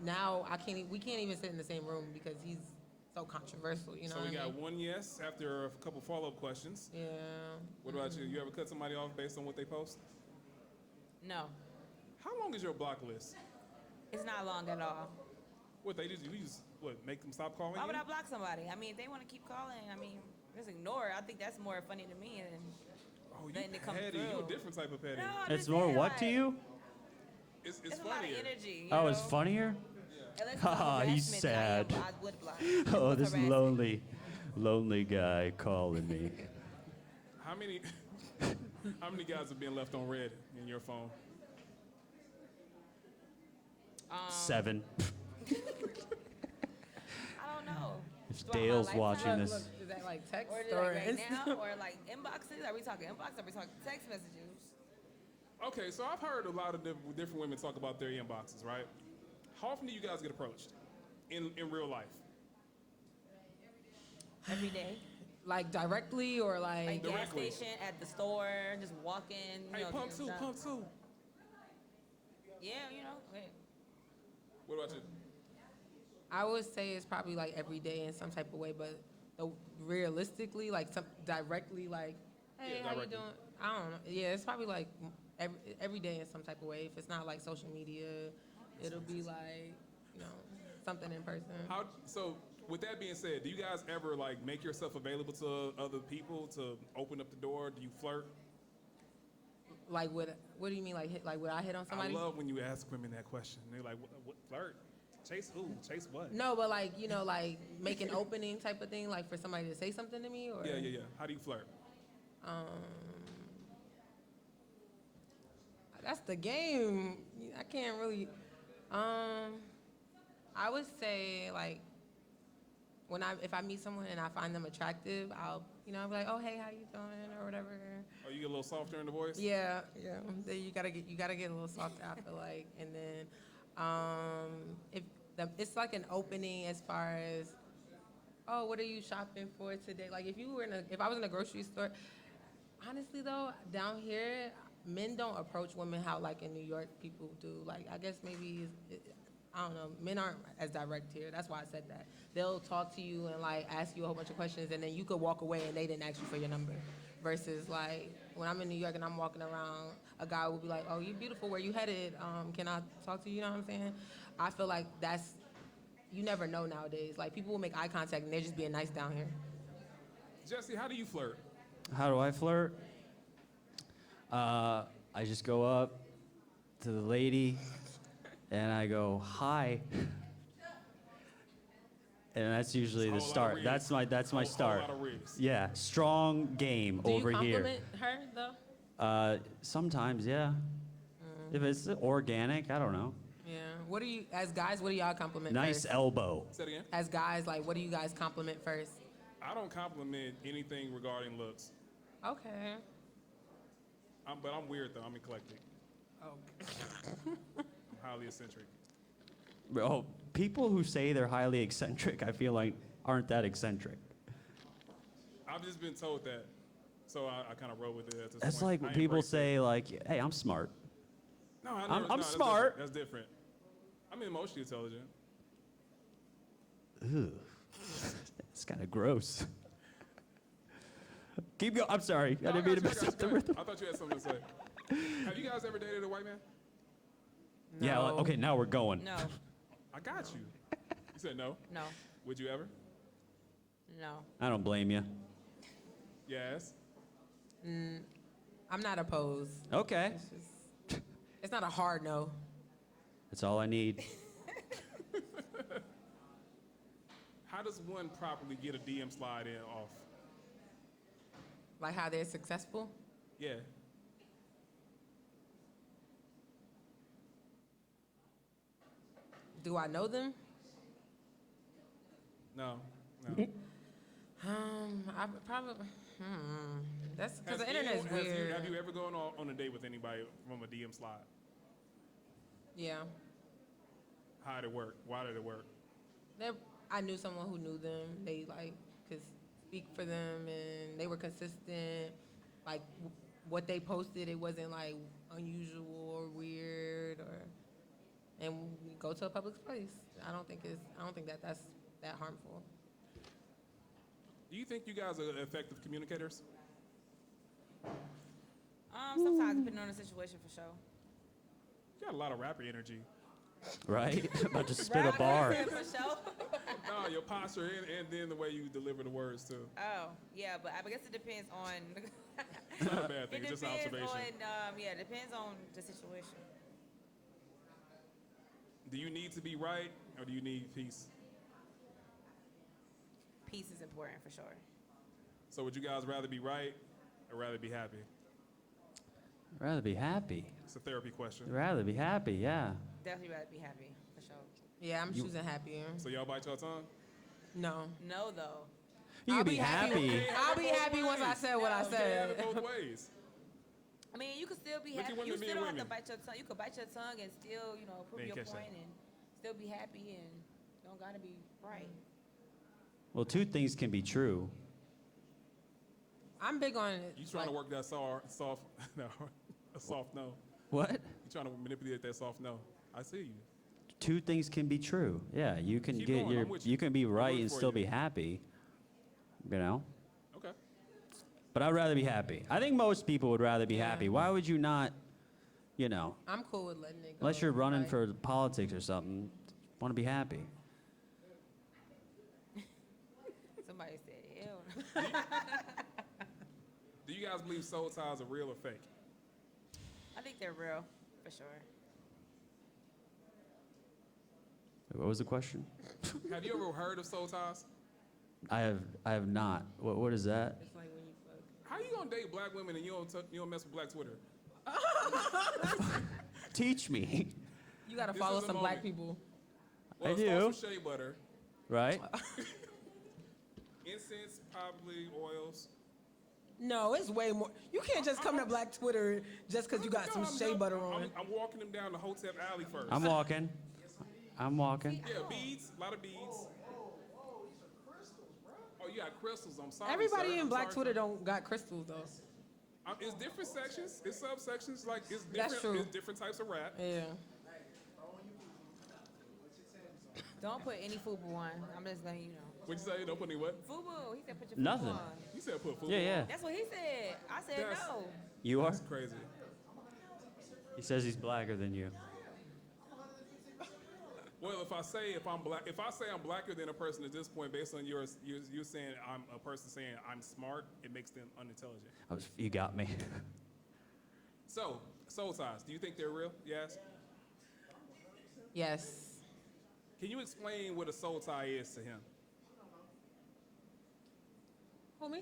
[SPEAKER 3] now we can't even sit in the same room because he's so controversial. You know.
[SPEAKER 4] So
[SPEAKER 3] what
[SPEAKER 4] we
[SPEAKER 3] I
[SPEAKER 4] got
[SPEAKER 3] mean?
[SPEAKER 4] one yes after a couple follow-up questions.
[SPEAKER 3] Yeah.
[SPEAKER 4] What about you? You ever cut somebody off based on what they post?
[SPEAKER 5] No,
[SPEAKER 4] How long is your block list?
[SPEAKER 5] it's not long at all.
[SPEAKER 4] What they just make them stop calling
[SPEAKER 5] Why
[SPEAKER 4] you?
[SPEAKER 5] would I block somebody? I mean, if they want to keep calling, I mean, just ignore it. I think that's more funny to me than
[SPEAKER 4] Oh, you
[SPEAKER 5] letting it come
[SPEAKER 4] petty. You
[SPEAKER 5] through.
[SPEAKER 4] a different type of petty.
[SPEAKER 5] No, I'm
[SPEAKER 2] It's
[SPEAKER 5] just
[SPEAKER 2] more
[SPEAKER 5] saying,
[SPEAKER 2] what to
[SPEAKER 5] like,
[SPEAKER 2] you?
[SPEAKER 4] It's
[SPEAKER 5] It's a lot of
[SPEAKER 4] funnier.
[SPEAKER 5] energy.
[SPEAKER 2] Oh, it's funnier?
[SPEAKER 5] Unless it's
[SPEAKER 2] Ah, he's
[SPEAKER 5] harassment, then
[SPEAKER 2] sad.
[SPEAKER 5] I would block.
[SPEAKER 2] Oh,
[SPEAKER 5] It's
[SPEAKER 2] this
[SPEAKER 5] harassment.
[SPEAKER 2] lonely guy calling me.
[SPEAKER 4] How many guys have been left on red in your phone?
[SPEAKER 2] 7.
[SPEAKER 5] I don't know.
[SPEAKER 2] If
[SPEAKER 5] Throughout my
[SPEAKER 2] Dale's
[SPEAKER 5] lifetime?
[SPEAKER 2] watching this.
[SPEAKER 3] Look, is that like text
[SPEAKER 5] Or is it
[SPEAKER 3] or
[SPEAKER 5] like right
[SPEAKER 3] Insta?
[SPEAKER 5] now, or like inboxes? Are we talking inbox? Or are we talking text messages?
[SPEAKER 4] Okay, so I've heard a lot of different women talk about their inboxes, right? How often do you guys get approached in real life?
[SPEAKER 5] Every day.
[SPEAKER 3] Like directly or
[SPEAKER 5] Like
[SPEAKER 3] like?
[SPEAKER 5] gas
[SPEAKER 4] Directly.
[SPEAKER 5] station, at the store, just walking.
[SPEAKER 4] Hey,
[SPEAKER 5] know,
[SPEAKER 4] pump
[SPEAKER 5] getting
[SPEAKER 4] two,
[SPEAKER 5] stuff.
[SPEAKER 4] pump two.
[SPEAKER 5] Yeah, you know.
[SPEAKER 4] What about you?
[SPEAKER 3] I would say it's probably like every day in some type of way, but realistically, like some directly, like, hey,
[SPEAKER 4] Yeah,
[SPEAKER 3] how you
[SPEAKER 4] directly.
[SPEAKER 3] doing? I don't know. Yeah, it's probably like every day in some type of way. If it's not like social media, it'll be like, you know, something in person.
[SPEAKER 4] So with that being said, do you guys ever like make yourself available to other people to open up the door? Do you flirt?
[SPEAKER 3] Like, what do you mean? Like, would I hit on somebody?
[SPEAKER 4] I love when you ask women that question. They're like, what flirt? Chase who? Chase what?
[SPEAKER 3] No, but like, you know, like make an opening type of thing, like for somebody to say something to me, or
[SPEAKER 4] Yeah. How do you flirt?
[SPEAKER 3] That's the game. I can't really. I would say like if I meet someone and I find them attractive, I'll be like, oh hey, how you doing or whatever.
[SPEAKER 4] Oh, you get a little softer in the voice?
[SPEAKER 3] Yeah. Then you gotta get a little softer. I feel like, and then it's like an opening as far as, oh, what are you shopping for today? Like if I was in a grocery store, honestly though, down here, men don't approach women how like in New York people do. Like I guess maybe I don't know. Men aren't as direct here. That's why I said that. They'll talk to you and like ask you a whole bunch of questions, and then you could walk away and they didn't ask you for your number. Versus like when I'm in New York and I'm walking around, a guy will be like, "Oh, you're beautiful. Where you headed? Can I talk to you?" You know what I'm saying? I feel like you never know nowadays. Like people will make eye contact and they're just being nice down here.
[SPEAKER 4] Jesse, how do you flirt?
[SPEAKER 2] How do I flirt? I just go up to the lady and I go, hi. And that's usually the
[SPEAKER 4] Whole lot of
[SPEAKER 2] start.
[SPEAKER 4] rigs.
[SPEAKER 2] That's my
[SPEAKER 4] Whole
[SPEAKER 2] start.
[SPEAKER 4] lot of rigs.
[SPEAKER 2] Yeah, strong game
[SPEAKER 3] Do
[SPEAKER 2] over
[SPEAKER 3] you
[SPEAKER 2] here.
[SPEAKER 3] compliment her though?
[SPEAKER 2] Sometimes, yeah. If it's organic, I don't know.
[SPEAKER 3] Yeah. What do you, as guys, what do y'all compliment
[SPEAKER 2] Nice
[SPEAKER 3] first?
[SPEAKER 2] elbow.
[SPEAKER 4] Say it again.
[SPEAKER 3] As guys, like, what do you guys compliment first?
[SPEAKER 4] I don't compliment anything regarding looks.
[SPEAKER 3] Okay.
[SPEAKER 4] But I'm weird though. I'm eclectic.
[SPEAKER 3] Oh.
[SPEAKER 4] I'm highly eccentric.
[SPEAKER 2] Oh, people who say they're highly eccentric, I feel like aren't that eccentric.
[SPEAKER 4] I've just been told that, so I kind of roll with it at this
[SPEAKER 2] That's
[SPEAKER 4] point.
[SPEAKER 2] like
[SPEAKER 4] I
[SPEAKER 2] when people
[SPEAKER 4] embrace it.
[SPEAKER 2] say like, "Hey, I'm smart."
[SPEAKER 4] No, I
[SPEAKER 2] I'm
[SPEAKER 4] never, no, that's
[SPEAKER 2] smart.
[SPEAKER 4] Different. That's different. I'm emotionally intelligent.
[SPEAKER 2] Ugh, it's kind of gross. Keep going. I'm sorry. I didn't mean to mess up the rhythm.
[SPEAKER 4] I thought you had something to say. Have you guys ever dated a white man?
[SPEAKER 2] Yeah.
[SPEAKER 3] No.
[SPEAKER 2] Okay. Now we're going.
[SPEAKER 5] No,
[SPEAKER 4] I got you. You said no.
[SPEAKER 5] no,
[SPEAKER 4] Would you ever?
[SPEAKER 5] no.
[SPEAKER 2] I don't blame you.
[SPEAKER 4] Yes.
[SPEAKER 3] I'm not opposed.
[SPEAKER 2] Okay.
[SPEAKER 3] It's not a hard no.
[SPEAKER 2] That's all I need.
[SPEAKER 4] How does one properly get a DM slide in off?
[SPEAKER 3] Like how they're successful.
[SPEAKER 4] Yeah.
[SPEAKER 3] Do I know them?
[SPEAKER 4] No. No.
[SPEAKER 3] I probably. That's because the
[SPEAKER 4] Has
[SPEAKER 3] internet is
[SPEAKER 4] anyone-
[SPEAKER 3] weird.
[SPEAKER 4] Have you ever gone on a date with anybody from a DM slide?
[SPEAKER 3] Yeah.
[SPEAKER 4] How did it work? Why did it work?
[SPEAKER 3] I knew someone who knew them. They like could speak for them, and they were consistent. Like what they posted, it wasn't like unusual or weird, and we go to a public place. I don't think that's that harmful.
[SPEAKER 4] Do you think you guys are effective communicators?
[SPEAKER 5] Sometimes depending on the situation for sure.
[SPEAKER 4] You got a lot of rapper energy.
[SPEAKER 2] Right? About to spit a bar.
[SPEAKER 5] For sure.
[SPEAKER 4] No, your posture and then the way you deliver the words too.
[SPEAKER 5] Oh, yeah, but I guess it depends on.
[SPEAKER 4] It's not a bad thing.
[SPEAKER 5] It
[SPEAKER 4] It's just an
[SPEAKER 5] depends
[SPEAKER 4] observation.
[SPEAKER 5] on, yeah, it depends on the situation.
[SPEAKER 4] Do you need to be right or do you need peace?
[SPEAKER 5] Peace is important for sure.
[SPEAKER 4] So would you guys rather be right or rather be happy?
[SPEAKER 2] I'd rather be happy.
[SPEAKER 4] It's a therapy question.
[SPEAKER 2] I'd rather be happy, yeah.
[SPEAKER 5] Definitely rather be happy for sure.
[SPEAKER 3] Yeah, I'm choosing happier.
[SPEAKER 4] So y'all bite your tongue?
[SPEAKER 3] No.
[SPEAKER 5] No, though.
[SPEAKER 2] You can be happy.
[SPEAKER 3] I'll be happy once I said what I
[SPEAKER 4] You can't have
[SPEAKER 3] said.
[SPEAKER 4] it both ways.
[SPEAKER 5] I mean, you can still be
[SPEAKER 4] Look at
[SPEAKER 5] happy.
[SPEAKER 4] women
[SPEAKER 5] You
[SPEAKER 4] being
[SPEAKER 5] still don't have to
[SPEAKER 4] women.
[SPEAKER 5] bite your tongue. You could bite your tongue and still, prove
[SPEAKER 4] Didn't
[SPEAKER 5] your
[SPEAKER 4] catch that.
[SPEAKER 5] point and still be happy and don't gotta be right.
[SPEAKER 2] Well, two things can be true.
[SPEAKER 3] I'm big on it.
[SPEAKER 4] You trying to work that soft no, a soft no.
[SPEAKER 2] What?
[SPEAKER 4] You trying to manipulate that soft no. I see you.
[SPEAKER 2] Two things can be true. Yeah, you can
[SPEAKER 4] Keep
[SPEAKER 2] get
[SPEAKER 4] going, I'm with you.
[SPEAKER 2] you can be
[SPEAKER 4] I'm
[SPEAKER 2] right
[SPEAKER 4] rooting
[SPEAKER 2] and
[SPEAKER 4] for
[SPEAKER 2] still
[SPEAKER 4] you.
[SPEAKER 2] be happy. You know?
[SPEAKER 4] Okay.
[SPEAKER 2] But I'd rather be happy. I think most people would rather be happy. Why would you not,
[SPEAKER 3] I'm cool with letting it go.
[SPEAKER 2] unless you're running
[SPEAKER 3] Like,
[SPEAKER 2] for politics or something, want to be happy.
[SPEAKER 5] Somebody said, hell.
[SPEAKER 4] Do you guys believe soul ties are real or fake?
[SPEAKER 5] I think they're real for sure.
[SPEAKER 2] What was the question?
[SPEAKER 4] Have you ever heard of soul ties?
[SPEAKER 2] I have not. What is that?
[SPEAKER 3] It's like when you fuck.
[SPEAKER 4] How you gonna date black women and you don't mess with black Twitter?
[SPEAKER 2] Teach me.
[SPEAKER 3] You gotta
[SPEAKER 4] This
[SPEAKER 3] follow
[SPEAKER 4] is a
[SPEAKER 3] some black
[SPEAKER 4] moment.
[SPEAKER 3] people.
[SPEAKER 4] Well,
[SPEAKER 2] I
[SPEAKER 4] it starts
[SPEAKER 2] do.
[SPEAKER 4] with shea butter,
[SPEAKER 2] Right?
[SPEAKER 4] incense, probably oils.
[SPEAKER 3] No, it's way more. You can't just come to Black Twitter just because you got
[SPEAKER 4] No,
[SPEAKER 3] some
[SPEAKER 4] I'm
[SPEAKER 3] shea
[SPEAKER 4] help-
[SPEAKER 3] butter on.
[SPEAKER 4] I'm walking them down the Hotep Alley first.
[SPEAKER 2] I'm walking. I'm walking.
[SPEAKER 4] Yeah, beads, a lot of beads. Oh, you got crystals. I'm sorry.
[SPEAKER 3] Everybody
[SPEAKER 4] sir.
[SPEAKER 3] in
[SPEAKER 4] I'm
[SPEAKER 3] Black
[SPEAKER 4] sorry,
[SPEAKER 3] Twitter
[SPEAKER 4] sir.
[SPEAKER 3] don't got crystals though.
[SPEAKER 4] It's different sections. It's subsections. Like it's different.
[SPEAKER 3] That's true.
[SPEAKER 4] It's different types of rap.
[SPEAKER 3] Yeah.
[SPEAKER 5] Don't put any FUBU on. I'm just gonna,
[SPEAKER 4] What'd you say? Don't put any what?
[SPEAKER 5] FUBU. He said put your FUBU
[SPEAKER 2] Nothing.
[SPEAKER 5] on.
[SPEAKER 4] You said put food.
[SPEAKER 2] Yeah, yeah.
[SPEAKER 5] That's what he said. I said
[SPEAKER 4] That's-
[SPEAKER 5] no.
[SPEAKER 2] You are?
[SPEAKER 4] That's crazy.
[SPEAKER 2] He says he's blacker than you.
[SPEAKER 4] Well, if I say I'm blacker than a person at this point, based on you're saying I'm a person saying I'm smart, it makes them unintelligent.
[SPEAKER 2] You got me.
[SPEAKER 4] So, soul ties, do you think they're real? Yes.
[SPEAKER 3] Yes.
[SPEAKER 4] Can you explain what a soul tie is to him?
[SPEAKER 3] Who me?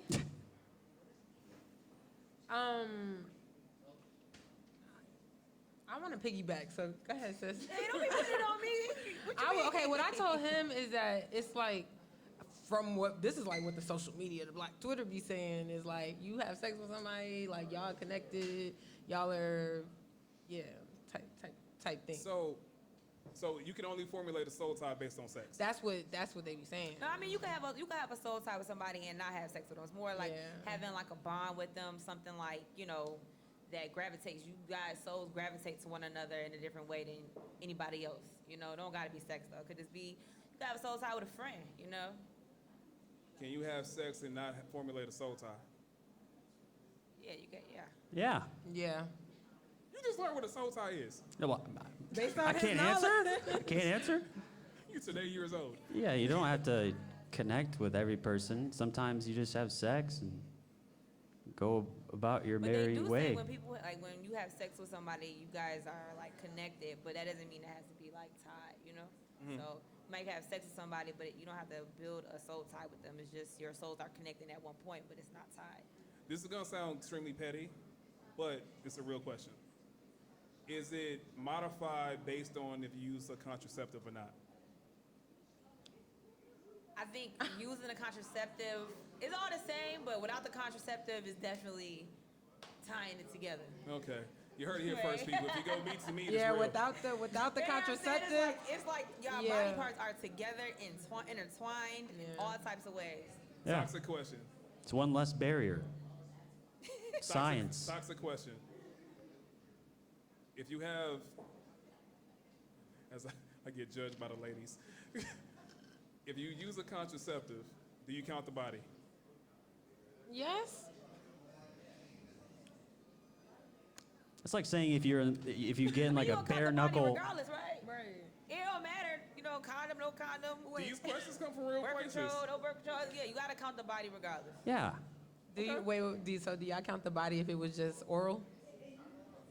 [SPEAKER 3] I want to piggyback, so go ahead, sis.
[SPEAKER 5] Hey, don't be putting it on me.
[SPEAKER 3] Okay, what I told him is that it's like, this is like what the social media, the Black Twitter be saying is like, you have sex with somebody, like y'all connected, y'all are, yeah, type thing.
[SPEAKER 4] So you can only formulate a soul tie based on sex.
[SPEAKER 3] That's what they be saying.
[SPEAKER 5] No, I mean you can have a soul tie with somebody and not have sex with them. It's more like having like a bond with them, something like that gravitates. You guys' souls gravitate to one another in a different way than anybody else. Don't gotta be sex though. Could just be you can have a soul tie with a friend.
[SPEAKER 4] Can you have sex and not formulate a soul tie?
[SPEAKER 5] Yeah, you can. Yeah.
[SPEAKER 2] Yeah.
[SPEAKER 3] Yeah.
[SPEAKER 4] You just learned what a soul tie is.
[SPEAKER 2] No, well,
[SPEAKER 3] Based on
[SPEAKER 2] I
[SPEAKER 3] his
[SPEAKER 2] can't
[SPEAKER 3] knowledge.
[SPEAKER 2] answer. I can't answer.
[SPEAKER 4] You're today years old.
[SPEAKER 2] Yeah, you don't have to connect with every person. Sometimes you just have sex and go about your
[SPEAKER 5] But
[SPEAKER 2] merry
[SPEAKER 5] they do
[SPEAKER 2] way.
[SPEAKER 5] say when you have sex with somebody, you guys are like connected, but that doesn't mean it has to be like tied.
[SPEAKER 4] Mm-hmm.
[SPEAKER 5] So you might have sex with somebody, but you don't have to build a soul tie with them. It's just your souls are connecting at one point, but it's not tied.
[SPEAKER 4] This is gonna sound extremely petty, but it's a real question. Is it modified based on if you use a contraceptive or not?
[SPEAKER 5] I think using a contraceptive is all the same, but without the contraceptive, it's definitely tying it together.
[SPEAKER 4] Okay. You heard it here first, people. If you go meet to meet,
[SPEAKER 3] Yeah,
[SPEAKER 4] it's real.
[SPEAKER 3] without the
[SPEAKER 5] You know what I'm saying?
[SPEAKER 3] contraceptive.
[SPEAKER 5] It's like your
[SPEAKER 3] Yeah.
[SPEAKER 5] body parts are together, intertwined, in
[SPEAKER 3] Yeah.
[SPEAKER 5] all types of ways.
[SPEAKER 2] Yeah.
[SPEAKER 4] Toxic question.
[SPEAKER 2] It's one less barrier. Science.
[SPEAKER 4] Toxic question. If you have, as I get judged by the ladies, if you use a contraceptive, do you count the body?
[SPEAKER 3] Yes.
[SPEAKER 2] It's like saying if you get in like
[SPEAKER 5] You
[SPEAKER 2] a
[SPEAKER 5] gonna count
[SPEAKER 2] bare
[SPEAKER 5] the body
[SPEAKER 2] knuckle.
[SPEAKER 5] regardless, right?
[SPEAKER 3] Right.
[SPEAKER 5] It don't matter, condom, no condom.
[SPEAKER 4] These questions come from real
[SPEAKER 5] Birth
[SPEAKER 4] places.
[SPEAKER 5] control, no birth control. Yeah, you gotta count the body regardless.
[SPEAKER 2] Yeah.
[SPEAKER 3] Do y'all count the body if it was just oral?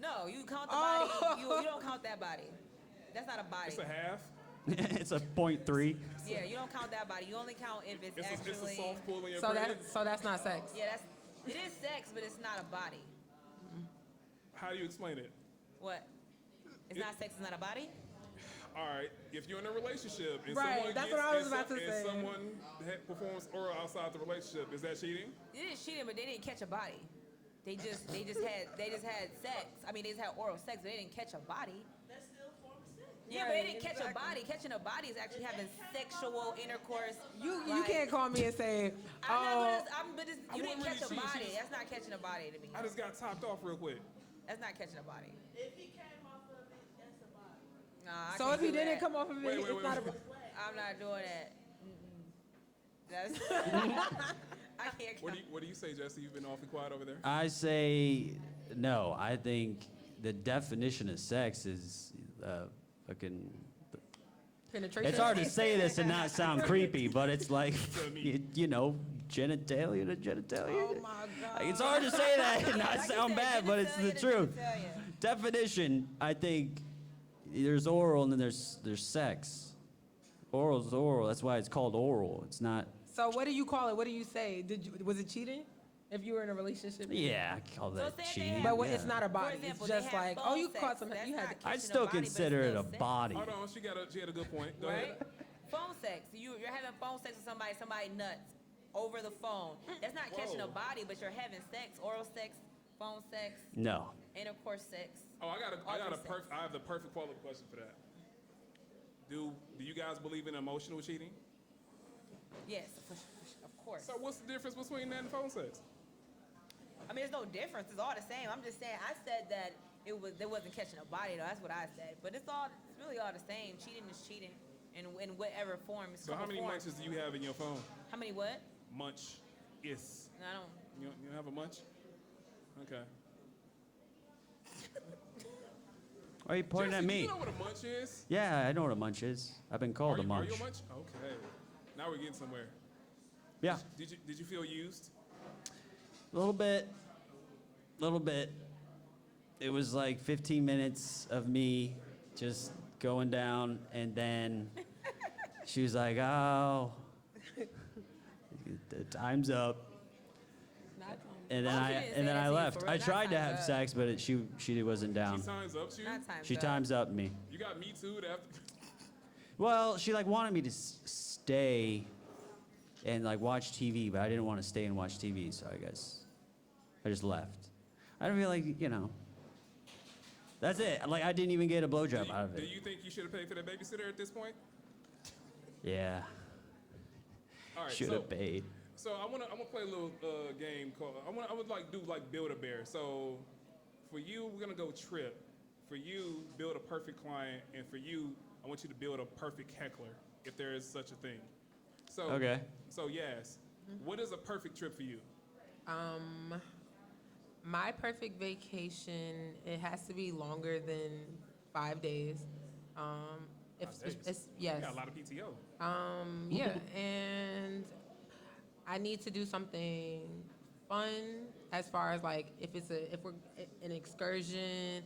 [SPEAKER 5] No, you count the body. You don't count that body. That's not a body.
[SPEAKER 4] It's a half.
[SPEAKER 2] It's a 0.3.
[SPEAKER 5] Yeah, you don't count that body. You only count if it's
[SPEAKER 4] It's
[SPEAKER 5] actually.
[SPEAKER 4] a soft pull in your
[SPEAKER 3] So
[SPEAKER 4] credit.
[SPEAKER 3] that's not sex.
[SPEAKER 5] Yeah, it is sex, but it's not a body.
[SPEAKER 4] How do you explain it?
[SPEAKER 5] What? It's not sex. It's not a body.
[SPEAKER 4] All right, if you're in a relationship and
[SPEAKER 3] Right,
[SPEAKER 4] someone
[SPEAKER 3] that's
[SPEAKER 4] gets,
[SPEAKER 3] what I was
[SPEAKER 4] and
[SPEAKER 3] about to
[SPEAKER 4] and
[SPEAKER 3] say.
[SPEAKER 4] someone performs oral outside the relationship, is that cheating?
[SPEAKER 5] It is cheating, but they didn't catch a body. They just had sex. I mean, they just had oral sex, but they didn't catch a body.
[SPEAKER 6] That's still a form of sex.
[SPEAKER 5] Yeah, but they didn't catch a body. Catching a body is actually having sexual intercourse.
[SPEAKER 3] You
[SPEAKER 5] like-
[SPEAKER 3] can't call me and say,
[SPEAKER 5] You didn't catch a
[SPEAKER 4] really cheat.
[SPEAKER 5] body. That's not catching a body to me.
[SPEAKER 4] I just got topped off real quick.
[SPEAKER 5] That's not catching a body.
[SPEAKER 6] If he came off of it, that's a body.
[SPEAKER 5] Nah, I
[SPEAKER 3] so
[SPEAKER 5] can't
[SPEAKER 3] if he
[SPEAKER 5] do
[SPEAKER 3] didn't
[SPEAKER 5] that.
[SPEAKER 3] come off of it,
[SPEAKER 4] Wait,
[SPEAKER 3] it's not a.
[SPEAKER 5] I'm not doing that. That's. I can't.
[SPEAKER 4] What do you say, Jesse? You've been awfully quiet over there.
[SPEAKER 2] I say no. I think the definition of sex is fucking.
[SPEAKER 3] Penetration.
[SPEAKER 2] It's hard to say this and not sound creepy, but it's like genitalia to genitalia.
[SPEAKER 3] Oh my God.
[SPEAKER 2] It's hard to say that and not
[SPEAKER 5] Like you
[SPEAKER 2] sound
[SPEAKER 5] said,
[SPEAKER 2] bad, but it's the
[SPEAKER 5] genitalia to
[SPEAKER 2] truth.
[SPEAKER 5] genitalia.
[SPEAKER 2] Definition, I think there's oral and then there's sex. Oral's oral. That's why it's called oral. It's not.
[SPEAKER 3] So what do you call it? What do you say? Was it cheating? If you were in a relationship?
[SPEAKER 2] Yeah, I call that
[SPEAKER 5] say they
[SPEAKER 2] cheating.
[SPEAKER 5] have-
[SPEAKER 3] But
[SPEAKER 2] yeah.
[SPEAKER 3] it's not a body.
[SPEAKER 5] For example,
[SPEAKER 3] it's just
[SPEAKER 5] they have
[SPEAKER 3] like,
[SPEAKER 5] phone
[SPEAKER 3] you
[SPEAKER 5] sex.
[SPEAKER 3] caught some.
[SPEAKER 5] That's
[SPEAKER 3] You had.
[SPEAKER 5] not
[SPEAKER 3] To,
[SPEAKER 5] catching
[SPEAKER 2] I'd still
[SPEAKER 5] a body, but
[SPEAKER 2] consider it
[SPEAKER 5] still
[SPEAKER 2] a
[SPEAKER 5] sex.
[SPEAKER 2] body.
[SPEAKER 4] Hold on, she had a good point. Go
[SPEAKER 5] Right?
[SPEAKER 4] ahead.
[SPEAKER 5] Phone sex. You're having phone sex with somebody nuts over the phone. That's not catching a
[SPEAKER 4] Whoa.
[SPEAKER 5] body, but you're having sex, oral sex, phone sex,
[SPEAKER 2] No.
[SPEAKER 5] intercourse sex.
[SPEAKER 4] Oh, I
[SPEAKER 5] Sex.
[SPEAKER 4] have the perfect follow-up question for that. Do you guys believe in emotional cheating?
[SPEAKER 5] Yes, of course.
[SPEAKER 4] So what's the difference between that and phone sex?
[SPEAKER 5] I mean, there's no difference. It's all the same. I'm just saying. I said that there wasn't catching a body though. That's what I said. But it's really all the same. Cheating is cheating, in whatever form.
[SPEAKER 4] So how many munches do you have in your phone?
[SPEAKER 5] How many what?
[SPEAKER 4] Munch is.
[SPEAKER 5] No, I don't.
[SPEAKER 4] You don't have a munch? Okay.
[SPEAKER 2] Why are you pointing
[SPEAKER 4] Jesse,
[SPEAKER 2] at me?
[SPEAKER 4] You know what a munch is?
[SPEAKER 2] Yeah, I know what a munch is. I've been called a
[SPEAKER 4] Are
[SPEAKER 2] munch.
[SPEAKER 4] you a munch? Okay. Now we're getting somewhere.
[SPEAKER 2] Yeah,
[SPEAKER 4] Did you feel used?
[SPEAKER 2] a little bit. It was like 15 minutes of me just going down, and then she was like, "Oh, the time's up." And then
[SPEAKER 5] Oh, she didn't say
[SPEAKER 2] I
[SPEAKER 5] that to you
[SPEAKER 2] left.
[SPEAKER 5] for real.
[SPEAKER 2] I
[SPEAKER 5] Not
[SPEAKER 2] tried to
[SPEAKER 5] time's
[SPEAKER 2] have
[SPEAKER 5] up.
[SPEAKER 2] sex, but she wasn't down.
[SPEAKER 4] She times up to you?
[SPEAKER 5] Not times
[SPEAKER 2] She
[SPEAKER 5] up.
[SPEAKER 2] times up me.
[SPEAKER 4] You got me too after.
[SPEAKER 2] Well, she like wanted me to stay and like watch TV, but I didn't want to stay and watch TV, so I guess I just left. I feel like, that's it. Like I didn't even get a blowjob out of
[SPEAKER 4] Do
[SPEAKER 2] it.
[SPEAKER 4] you think you should have paid for that babysitter at this point?
[SPEAKER 2] Yeah,
[SPEAKER 4] All right.
[SPEAKER 2] should have paid.
[SPEAKER 4] So I wanna play a little game called I would like do like Build a Bear. So for you, we're gonna go trip. For you, build a perfect client, and for you, I want you to build a perfect heckler, if there is such a thing. So
[SPEAKER 2] Okay.
[SPEAKER 4] So yes, what is a perfect trip for you?
[SPEAKER 3] My perfect vacation, it has to be longer than 5 days. If
[SPEAKER 4] 5 days?
[SPEAKER 3] it's yes.
[SPEAKER 4] You got a lot of PTO.
[SPEAKER 3] Yeah, and I need to do something fun as far as like if we're an excursion.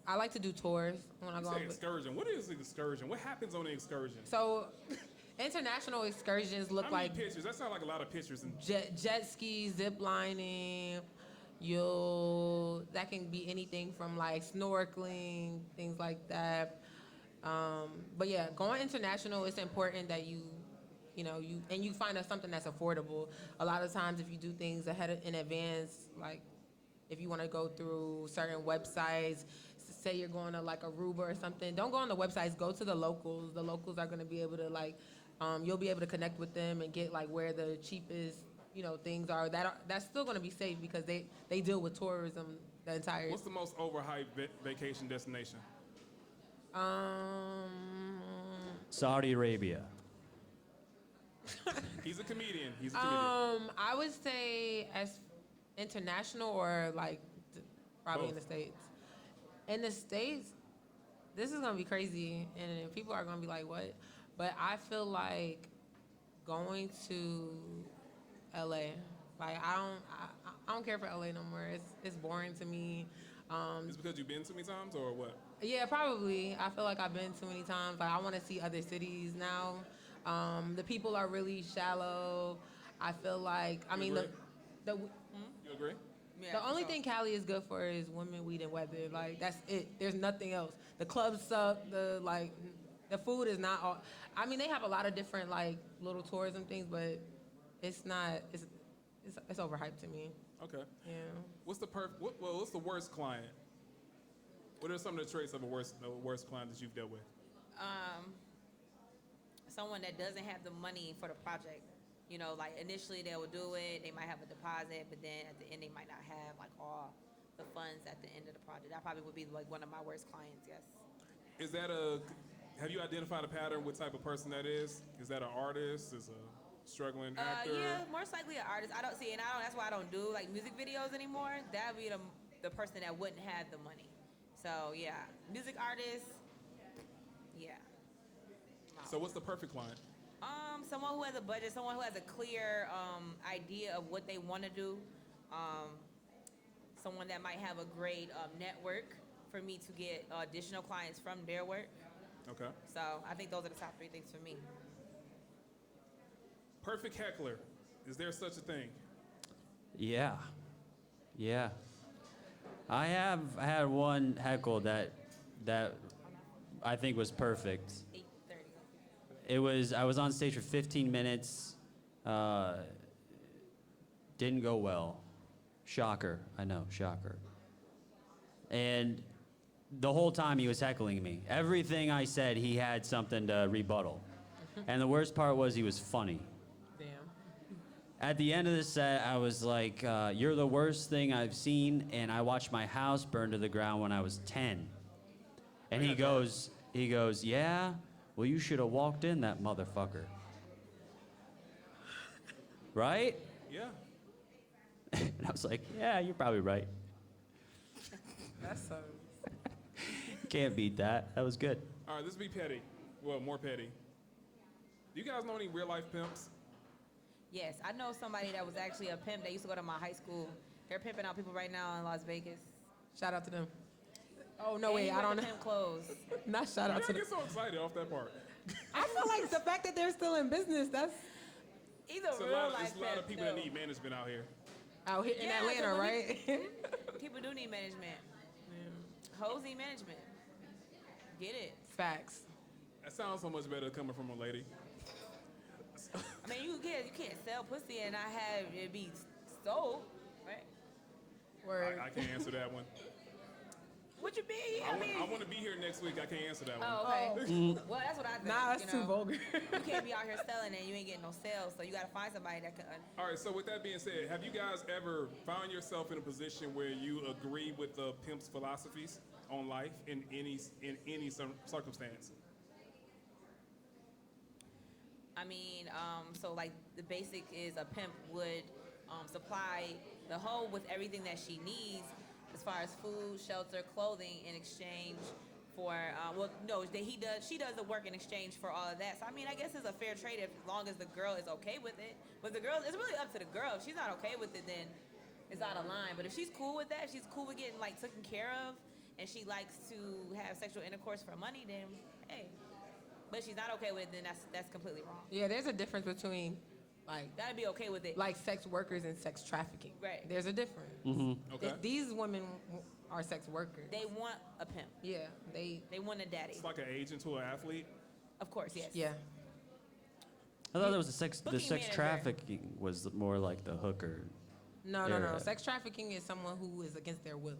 [SPEAKER 3] I like to do tours when I
[SPEAKER 4] You
[SPEAKER 3] go.
[SPEAKER 4] say
[SPEAKER 3] on
[SPEAKER 4] excursion. What is an excursion? What happens on an excursion?
[SPEAKER 3] So, international excursions look
[SPEAKER 4] How many
[SPEAKER 3] like
[SPEAKER 4] pictures? That sounds like a lot of pictures. And
[SPEAKER 3] jet ski, zip lining. That can be anything from like snorkeling, things like that. But yeah, going international, it's important that you find out something that's affordable. A lot of times, if you do things in advance, like if you want to go through certain websites, say you're going to like Aruba or something, don't go on the websites. Go to the locals. The locals are going to be able to you'll be able to connect with them and get like where the cheapest things are. That's still going to be safe because they deal with tourism the entire.
[SPEAKER 4] what's the most overhyped vacation destination?
[SPEAKER 2] Saudi Arabia.
[SPEAKER 4] He's a comedian. He's a comedian.
[SPEAKER 3] I would say as international or like probably in
[SPEAKER 4] Both.
[SPEAKER 3] the States. In the States, this is gonna be crazy, and people are gonna be like, "What?" But I feel like going to LA. Like I don't care for LA no more. It's boring to me.
[SPEAKER 4] Is it because you've been too many times or what?
[SPEAKER 3] Yeah, probably. I feel like I've been too many times. Like I want to see other cities now. The people are really shallow. I feel like
[SPEAKER 4] You
[SPEAKER 3] the
[SPEAKER 4] You agree?
[SPEAKER 5] Yeah,
[SPEAKER 3] the only
[SPEAKER 5] so-
[SPEAKER 3] thing Cali is good for is women, weed, and weather. Like that's it. There's nothing else. The clubs suck. The food is not all. I mean, they have a lot of different like little tourism things, but it's not. It's overhyped to me.
[SPEAKER 4] Okay.
[SPEAKER 3] Yeah.
[SPEAKER 4] What's the worst client? What are some of the traits of a worst client that you've dealt with?
[SPEAKER 5] Someone that doesn't have the money for the project. You know, like initially they will do it, they might have a deposit, but then at the end they might not have like all the funds at the end of the project. That probably would be like one of my worst clients, yes.
[SPEAKER 4] Have you identified a pattern what type of person that is? Is that an artist? Is a struggling actor?
[SPEAKER 5] Yeah, most likely an artist. I don't see, and that's why I don't do like music videos anymore. That'd be the person that wouldn't have the money. So yeah, music artist, yeah.
[SPEAKER 4] So what's the perfect client?
[SPEAKER 5] Someone who has a budget, someone who has a clear idea of what they want to do. Someone that might have a great network for me to get additional clients from their work.
[SPEAKER 4] Okay.
[SPEAKER 5] So I think those are the top three things for me.
[SPEAKER 4] Perfect heckler. Is there such a thing?
[SPEAKER 2] Yeah. I had one heckle that I think was perfect.
[SPEAKER 5] 8:30.
[SPEAKER 2] I was on stage for 15 minutes. Didn't go well. Shocker. I know, shocker. And the whole time he was heckling me. Everything I said, he had something to rebuttal. And the worst part was he was funny.
[SPEAKER 3] Damn.
[SPEAKER 2] At the end of the set, I was like, you're the worst thing I've seen, and I watched my house burn to the ground when I was 10. And he goes, yeah? Well, you should have walked in that motherfucker. Right?
[SPEAKER 4] Yeah.
[SPEAKER 2] And I was like, yeah, you're probably right.
[SPEAKER 3] That's so.
[SPEAKER 2] Can't beat that. That was good.
[SPEAKER 4] All right, this be petty. Well, more petty. Do you guys know any real life pimps?
[SPEAKER 5] Yes, I know somebody that was actually a pimp that used to go to my high school. They're pimping out people right now in Las Vegas.
[SPEAKER 3] Shout out to them. Oh no,
[SPEAKER 5] And
[SPEAKER 3] wait,
[SPEAKER 5] he
[SPEAKER 3] I
[SPEAKER 5] wear
[SPEAKER 3] don't
[SPEAKER 5] the
[SPEAKER 3] know.
[SPEAKER 5] pimp clothes.
[SPEAKER 3] Not shout
[SPEAKER 4] I
[SPEAKER 3] out to them.
[SPEAKER 4] get so excited off that part.
[SPEAKER 3] I feel like the fact that they're still in business, that's
[SPEAKER 5] He's a
[SPEAKER 4] There's
[SPEAKER 5] real life
[SPEAKER 4] a lot of
[SPEAKER 5] pimp,
[SPEAKER 4] people that
[SPEAKER 5] too.
[SPEAKER 4] need management out here.
[SPEAKER 3] out here in
[SPEAKER 5] Yeah,
[SPEAKER 3] Atlanta,
[SPEAKER 5] so when
[SPEAKER 3] right?
[SPEAKER 5] People do need management. Hoes need management. Get it.
[SPEAKER 3] Facts.
[SPEAKER 4] That sounds so much better coming from a lady.
[SPEAKER 5] I mean, you can't sell pussy and not have it be sold, right?
[SPEAKER 3] Word.
[SPEAKER 4] I can't answer that one.
[SPEAKER 5] What you mean? I mean,
[SPEAKER 4] I want to be here next week. I can't answer that one.
[SPEAKER 5] oh, okay. Well, that's what I think.
[SPEAKER 3] Nah, that's
[SPEAKER 5] you
[SPEAKER 3] too
[SPEAKER 5] know.
[SPEAKER 3] vulgar.
[SPEAKER 5] You can't be out here selling and you ain't getting no sales, so you gotta find somebody that can.
[SPEAKER 4] All right, so with that being said, have you guys ever found yourself in a position where you agree with the pimp's philosophies on life in any circumstance?
[SPEAKER 5] I mean, so like the basic is a pimp would supply the hoe with everything that she needs as far as food, shelter, clothing in exchange for, she does the work in exchange for all of that. So I mean, I guess it's a fair trade as long as the girl is okay with it. But the girl, it's really up to the girl. If she's not okay with it, then it's out of line. But if she's cool with that, she's cool with getting like taken care of, and she likes to have sexual intercourse for money, then hey. But she's not okay with it, then that's completely wrong.
[SPEAKER 3] Yeah, there's a difference between like
[SPEAKER 5] Gotta be okay with it.
[SPEAKER 3] like sex workers and sex trafficking.
[SPEAKER 5] Right.
[SPEAKER 3] There's a difference.
[SPEAKER 4] Okay.
[SPEAKER 3] These women are sex workers.
[SPEAKER 5] They want a pimp.
[SPEAKER 3] Yeah, they.
[SPEAKER 5] They want a daddy.
[SPEAKER 4] It's like an agent to an athlete.
[SPEAKER 5] Of course, yes.
[SPEAKER 3] Yeah.
[SPEAKER 2] I thought that was the
[SPEAKER 5] Booking
[SPEAKER 2] sex
[SPEAKER 5] manager.
[SPEAKER 2] trafficking was more like the hooker.
[SPEAKER 3] No.
[SPEAKER 2] Yeah.
[SPEAKER 3] Sex trafficking is someone who is against their will.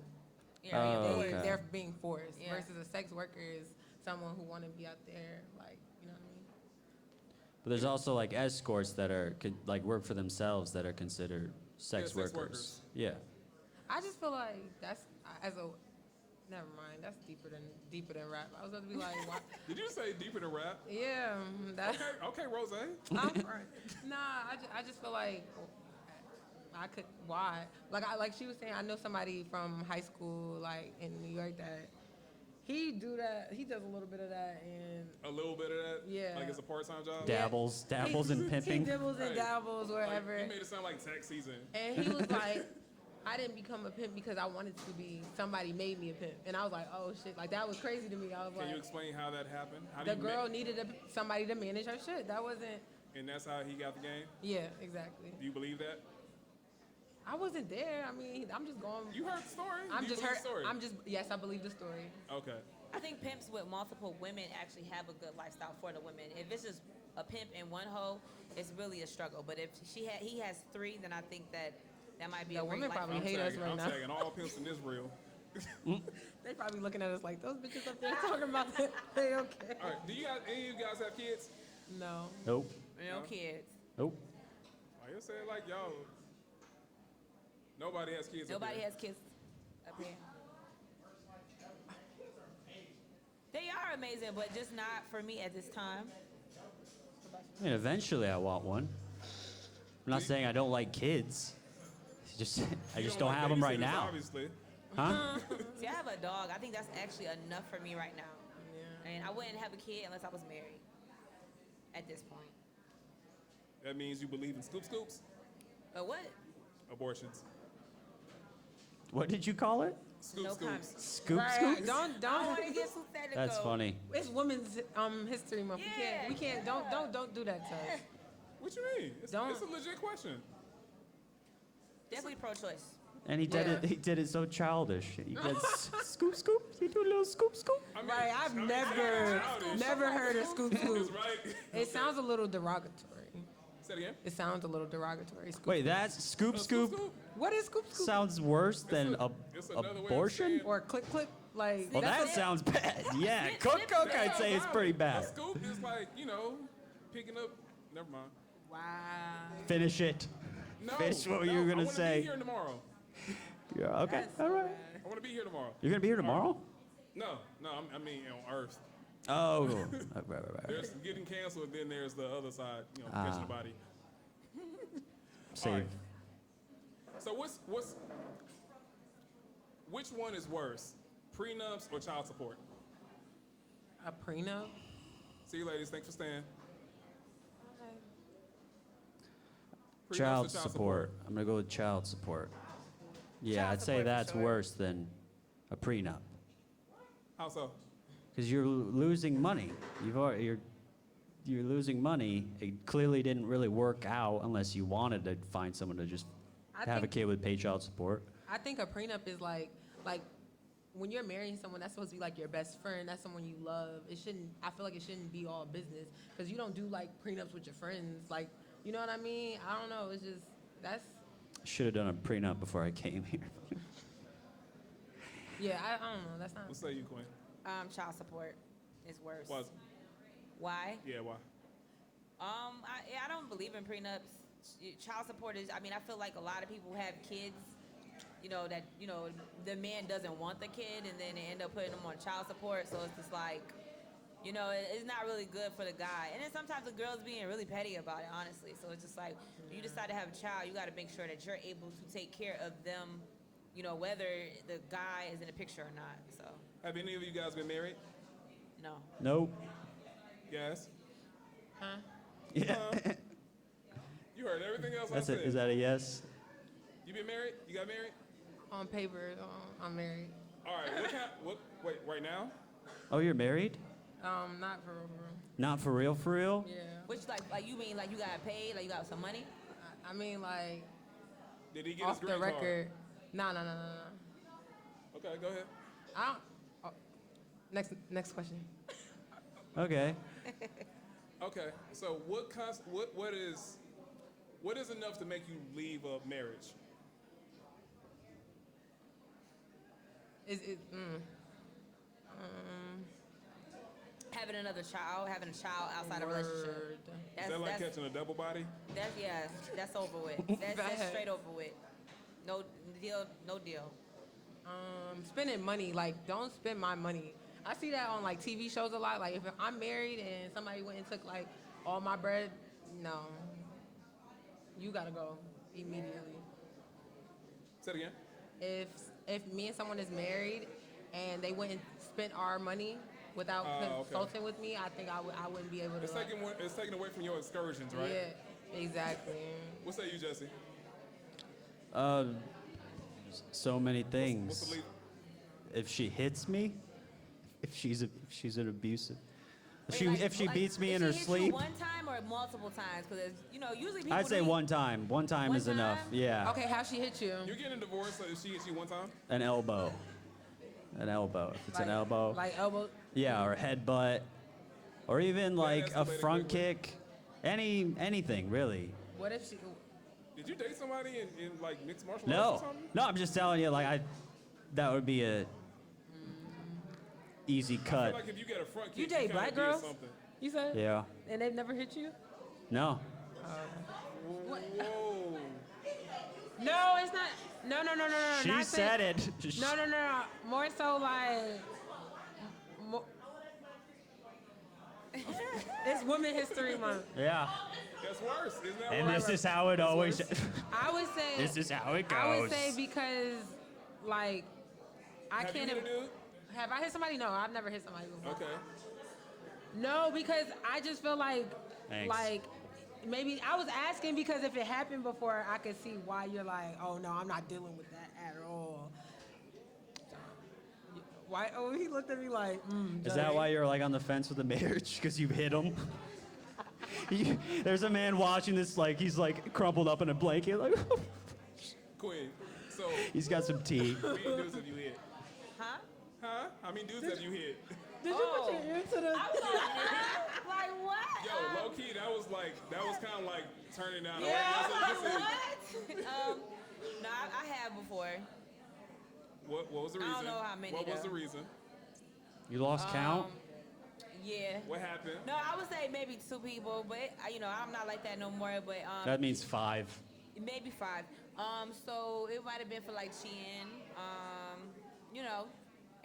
[SPEAKER 5] Yeah,
[SPEAKER 2] Oh,
[SPEAKER 5] yeah,
[SPEAKER 2] okay.
[SPEAKER 3] They're being forced.
[SPEAKER 5] Yeah.
[SPEAKER 3] Versus a sex worker is someone who want to be out there, like, you know what I mean?
[SPEAKER 2] But there's also like escorts that are like work for themselves that are considered sex
[SPEAKER 4] sex
[SPEAKER 2] workers.
[SPEAKER 4] workers.
[SPEAKER 2] Yeah.
[SPEAKER 3] I just feel like that's as a Never mind. That's deeper than rap. I was about to be like, why?
[SPEAKER 4] Did you say deeper than rap?
[SPEAKER 3] Yeah, that.
[SPEAKER 4] Okay, Rose.
[SPEAKER 3] I'm right. Nah, I just feel like I could. Why? Like she was saying, I know somebody from high school, like in New York, that he do that. He does a little bit of that, and
[SPEAKER 4] A little bit of that?
[SPEAKER 3] Yeah.
[SPEAKER 4] Like it's a part-time job?
[SPEAKER 2] Dabbles in
[SPEAKER 3] he
[SPEAKER 2] pimping.
[SPEAKER 3] dibbles and
[SPEAKER 4] Right.
[SPEAKER 3] dabbles wherever.
[SPEAKER 4] Like, you made it sound like tax season.
[SPEAKER 3] And he was like, I didn't become a pimp because I wanted to be. Somebody made me a pimp, and I was like, oh shit, like that was crazy to me. I was
[SPEAKER 4] Can you
[SPEAKER 3] like,
[SPEAKER 4] explain how that happened? How
[SPEAKER 3] the
[SPEAKER 4] do you
[SPEAKER 3] girl needed somebody to manage her shit. That wasn't.
[SPEAKER 4] and that's how he got the game?
[SPEAKER 3] Yeah, exactly.
[SPEAKER 4] Do you believe that?
[SPEAKER 3] I wasn't there. I mean, I'm just going.
[SPEAKER 4] You heard the story?
[SPEAKER 3] I'm
[SPEAKER 4] Do you
[SPEAKER 3] just
[SPEAKER 4] believe
[SPEAKER 3] hurt.
[SPEAKER 4] the story?
[SPEAKER 3] I'm just. Yes, I believe the story.
[SPEAKER 4] Okay.
[SPEAKER 5] I think pimps with multiple women actually have a good lifestyle for the women. If it's just a pimp and one hoe, it's really a struggle. But if he has 3, then I think that might be
[SPEAKER 3] The
[SPEAKER 5] a great
[SPEAKER 3] women
[SPEAKER 5] life.
[SPEAKER 3] probably hate us right
[SPEAKER 4] I'm
[SPEAKER 3] now.
[SPEAKER 4] tagging all pimps in this reel.
[SPEAKER 3] They probably looking at us like those bitches up there talking about it. They okay?
[SPEAKER 4] All right. Do you guys? Any of you guys have kids?
[SPEAKER 3] No.
[SPEAKER 2] Nope.
[SPEAKER 5] No kids.
[SPEAKER 2] Nope.
[SPEAKER 4] Why you say it like y'all? Nobody has kids. up
[SPEAKER 5] Nobody
[SPEAKER 4] here.
[SPEAKER 5] has kids up here. They are amazing, but just not for me at this time.
[SPEAKER 2] I mean, eventually I want one. I'm not saying I don't like kids. It's just I
[SPEAKER 4] You
[SPEAKER 2] just don't
[SPEAKER 4] like
[SPEAKER 2] have them right
[SPEAKER 4] babysitters,
[SPEAKER 2] now.
[SPEAKER 4] Obviously.
[SPEAKER 2] Huh?
[SPEAKER 5] See, I have a dog. I think that's actually enough for me right now.
[SPEAKER 3] Yeah.
[SPEAKER 5] And I wouldn't have a kid unless I was married at this point.
[SPEAKER 4] That means you believe in scoops,
[SPEAKER 5] But what?
[SPEAKER 4] abortions.
[SPEAKER 2] What did you call it?
[SPEAKER 5] No comment.
[SPEAKER 2] Scoop
[SPEAKER 3] Right.
[SPEAKER 2] scoop?
[SPEAKER 3] Don't.
[SPEAKER 5] I don't want to get too technical.
[SPEAKER 2] That's funny.
[SPEAKER 3] It's Women's History Month.
[SPEAKER 5] Yeah.
[SPEAKER 3] We can't. Don't do that to us.
[SPEAKER 4] What you mean? It's
[SPEAKER 3] Don't-
[SPEAKER 4] a legit question.
[SPEAKER 5] Definitely pro-choice.
[SPEAKER 2] And he did
[SPEAKER 3] Yeah.
[SPEAKER 2] it. He did it so childish. He did scoop scoop. You do a little scoop scoop.
[SPEAKER 4] I mean,
[SPEAKER 3] Right. I've
[SPEAKER 4] I mean,
[SPEAKER 3] never heard of scoop
[SPEAKER 4] It's
[SPEAKER 3] scoop.
[SPEAKER 4] right.
[SPEAKER 3] It sounds a little derogatory.
[SPEAKER 4] Say it again.
[SPEAKER 3] It sounds a little derogatory. Scoop.
[SPEAKER 2] Wait, that's scoop scoop.
[SPEAKER 3] What is scoop scoop?
[SPEAKER 2] Sounds worse than
[SPEAKER 4] It's another way of
[SPEAKER 2] abortion.
[SPEAKER 4] saying-
[SPEAKER 3] Or click click? Like.
[SPEAKER 2] Well, that
[SPEAKER 3] that's
[SPEAKER 2] sounds bad. Yeah,
[SPEAKER 5] Snip,
[SPEAKER 2] cook
[SPEAKER 5] snip,
[SPEAKER 2] cook.
[SPEAKER 5] snip.
[SPEAKER 2] I'd say it's pretty
[SPEAKER 4] A
[SPEAKER 2] bad.
[SPEAKER 4] scoop is like, picking up. Never mind.
[SPEAKER 3] Wow.
[SPEAKER 2] Finish it.
[SPEAKER 4] No.
[SPEAKER 2] Finish what
[SPEAKER 4] no,
[SPEAKER 2] you were
[SPEAKER 4] I
[SPEAKER 2] gonna
[SPEAKER 4] wanna
[SPEAKER 2] say.
[SPEAKER 4] Be here tomorrow.
[SPEAKER 2] Yeah, okay.
[SPEAKER 3] That's
[SPEAKER 2] All
[SPEAKER 3] so
[SPEAKER 2] right.
[SPEAKER 3] bad.
[SPEAKER 4] I want to be here tomorrow.
[SPEAKER 2] You're gonna be here tomorrow?
[SPEAKER 4] No, I mean on Earth.
[SPEAKER 2] Oh. Right.
[SPEAKER 4] There's getting canceled, then there's the other side,
[SPEAKER 2] Ah.
[SPEAKER 4] catching the body.
[SPEAKER 2] Save.
[SPEAKER 4] All right. So which one is worse, prenups or child support?
[SPEAKER 3] A prenup.
[SPEAKER 4] See you ladies. Thanks for staying. Prenups or
[SPEAKER 2] Child support. I'm gonna go with child support. Yeah,
[SPEAKER 5] Child
[SPEAKER 2] I'd say
[SPEAKER 5] support for
[SPEAKER 2] that's
[SPEAKER 5] sure.
[SPEAKER 2] worse than a prenup
[SPEAKER 4] How so?
[SPEAKER 2] because you're losing money. You're losing money. It clearly didn't really work out unless you wanted to find someone to just
[SPEAKER 3] I
[SPEAKER 2] have a
[SPEAKER 3] think-
[SPEAKER 2] kid with paid child support.
[SPEAKER 3] I think a prenup is like when you're marrying someone, that's supposed to be like your best friend. That's someone you love. It shouldn't. I feel like it shouldn't be all business because you don't do like prenups with your friends. Like, you know what I mean? I don't know. It's just that's.
[SPEAKER 2] Should have done a prenup before I came here.
[SPEAKER 3] Yeah, I don't know. That's not.
[SPEAKER 4] What say you, Queen?
[SPEAKER 5] Child support is worse.
[SPEAKER 4] Was
[SPEAKER 5] Why?
[SPEAKER 4] yeah, why?
[SPEAKER 5] I don't believe in prenups. Child support is. I mean, I feel like a lot of people have kids. That the man doesn't want the kid, and then they end up putting them on child support. So it's just like, it's not really good for the guy. And then sometimes the girl's being really petty about it, honestly. So it's just like, you decide to have a child, you got to make sure that you're able to take care of them, whether the guy is in the picture or not. So,
[SPEAKER 4] Have any of you guys been married?
[SPEAKER 5] no.
[SPEAKER 2] Nope.
[SPEAKER 4] Yes.
[SPEAKER 3] Huh?
[SPEAKER 2] Yeah.
[SPEAKER 4] You heard everything else
[SPEAKER 2] That's
[SPEAKER 4] I
[SPEAKER 2] it.
[SPEAKER 4] said.
[SPEAKER 2] Is that a yes?
[SPEAKER 4] You been married? You got married?
[SPEAKER 3] On paper, I'm married.
[SPEAKER 4] All right. Wait, right now?
[SPEAKER 2] Oh, you're married?
[SPEAKER 3] Not for real.
[SPEAKER 2] Not for real, for real?
[SPEAKER 3] Yeah.
[SPEAKER 5] Which like you mean like you got paid, like you got some money?
[SPEAKER 3] I mean, like
[SPEAKER 4] Did he get
[SPEAKER 3] off
[SPEAKER 4] his
[SPEAKER 3] the
[SPEAKER 4] green card?
[SPEAKER 3] record. No.
[SPEAKER 4] Okay, go ahead.
[SPEAKER 3] I don't. Oh, next question.
[SPEAKER 2] Okay.
[SPEAKER 4] Okay. So what is enough to make you leave a marriage?
[SPEAKER 3] Is it?
[SPEAKER 5] Having another child, having a child outside a relationship.
[SPEAKER 4] Is that like catching a double body?
[SPEAKER 5] That's over with. That's
[SPEAKER 3] Bad.
[SPEAKER 5] straight over with. No deal, no deal.
[SPEAKER 3] Spending money, like, don't spend my money. I see that on, like, TV shows a lot. Like, if I'm married and somebody went and took, like, all my bread, no. You gotta go immediately.
[SPEAKER 4] Say it again.
[SPEAKER 3] If me and someone is married and they went and spent our money without consulting with me, I think I wouldn't be able to.
[SPEAKER 4] It's taken away from your excursions, right?
[SPEAKER 3] Yeah, exactly.
[SPEAKER 4] What say you, Jesse?
[SPEAKER 2] So many things.
[SPEAKER 4] What's the lead?
[SPEAKER 2] If she hits me, if she's an abusive,
[SPEAKER 5] Wait,
[SPEAKER 2] if she beats me
[SPEAKER 5] if
[SPEAKER 2] in
[SPEAKER 5] she
[SPEAKER 2] her
[SPEAKER 5] hits
[SPEAKER 2] sleep.
[SPEAKER 5] You one time or multiple times? Because usually people.
[SPEAKER 2] I'd say one time. One time is enough.
[SPEAKER 5] time?
[SPEAKER 2] Yeah.
[SPEAKER 3] Okay, how she hit you?
[SPEAKER 4] You're getting a divorce, so if she hits you one time?
[SPEAKER 2] An elbow. An elbow. If it's an elbow.
[SPEAKER 3] Like elbow?
[SPEAKER 2] Yeah, or headbutt, or even like a
[SPEAKER 4] escalated
[SPEAKER 2] front
[SPEAKER 4] quickly.
[SPEAKER 2] kick. Anything really.
[SPEAKER 3] What if she?
[SPEAKER 4] Did you date somebody in like mixed martial arts
[SPEAKER 2] No.
[SPEAKER 4] or something?
[SPEAKER 2] No, I'm just telling you. That would be a easy
[SPEAKER 4] I
[SPEAKER 2] cut.
[SPEAKER 4] feel like if you get a front kick,
[SPEAKER 3] You date
[SPEAKER 4] kinda
[SPEAKER 3] black
[SPEAKER 4] did
[SPEAKER 3] girls?
[SPEAKER 4] something.
[SPEAKER 3] You said?
[SPEAKER 2] Yeah.
[SPEAKER 3] And they've never hit you?
[SPEAKER 2] No.
[SPEAKER 4] Whoa.
[SPEAKER 3] No, it's not. No.
[SPEAKER 2] She
[SPEAKER 3] not
[SPEAKER 2] said it.
[SPEAKER 3] No. More so like. It's Women History Month.
[SPEAKER 2] Yeah.
[SPEAKER 4] That's worse, isn't that
[SPEAKER 2] And
[SPEAKER 4] worse?
[SPEAKER 2] this is how it always.
[SPEAKER 3] I would say.
[SPEAKER 2] This is how it goes.
[SPEAKER 3] I would say because, like, I
[SPEAKER 4] Have you
[SPEAKER 3] can't.
[SPEAKER 4] hit a dude?
[SPEAKER 3] Have I hit somebody? No, I've never hit somebody before.
[SPEAKER 4] Okay.
[SPEAKER 3] No, because I just feel like,
[SPEAKER 2] Thanks.
[SPEAKER 3] maybe I was asking because if it happened before, I could see why you're like, oh no, I'm not dealing with that at all. Why? Oh, he looked at me like,
[SPEAKER 2] Is that why you're like on the fence with the marriage? Because you hit him? There's a man watching this, like, he's like crumpled up in a blanket, like,
[SPEAKER 4] Queen. So,
[SPEAKER 2] he's got some tea.
[SPEAKER 4] how many dudes have you hit?
[SPEAKER 5] Huh?
[SPEAKER 4] Huh? How many dudes have you hit?
[SPEAKER 3] Did you put your ear to the?
[SPEAKER 5] I was like, what?
[SPEAKER 4] Yo, low key, that was kind of like turning down.
[SPEAKER 5] Yeah, I
[SPEAKER 4] Like,
[SPEAKER 5] was like, what? No, I have before.
[SPEAKER 4] what was the reason?
[SPEAKER 5] I don't know how many,
[SPEAKER 4] What was
[SPEAKER 5] though.
[SPEAKER 4] the reason?
[SPEAKER 2] You lost count?
[SPEAKER 5] Yeah.
[SPEAKER 4] What happened?
[SPEAKER 5] No, I would say maybe 2 people, but I'm not like that no more. But
[SPEAKER 2] That means 5.
[SPEAKER 5] maybe 5. So it might have been for like cheating,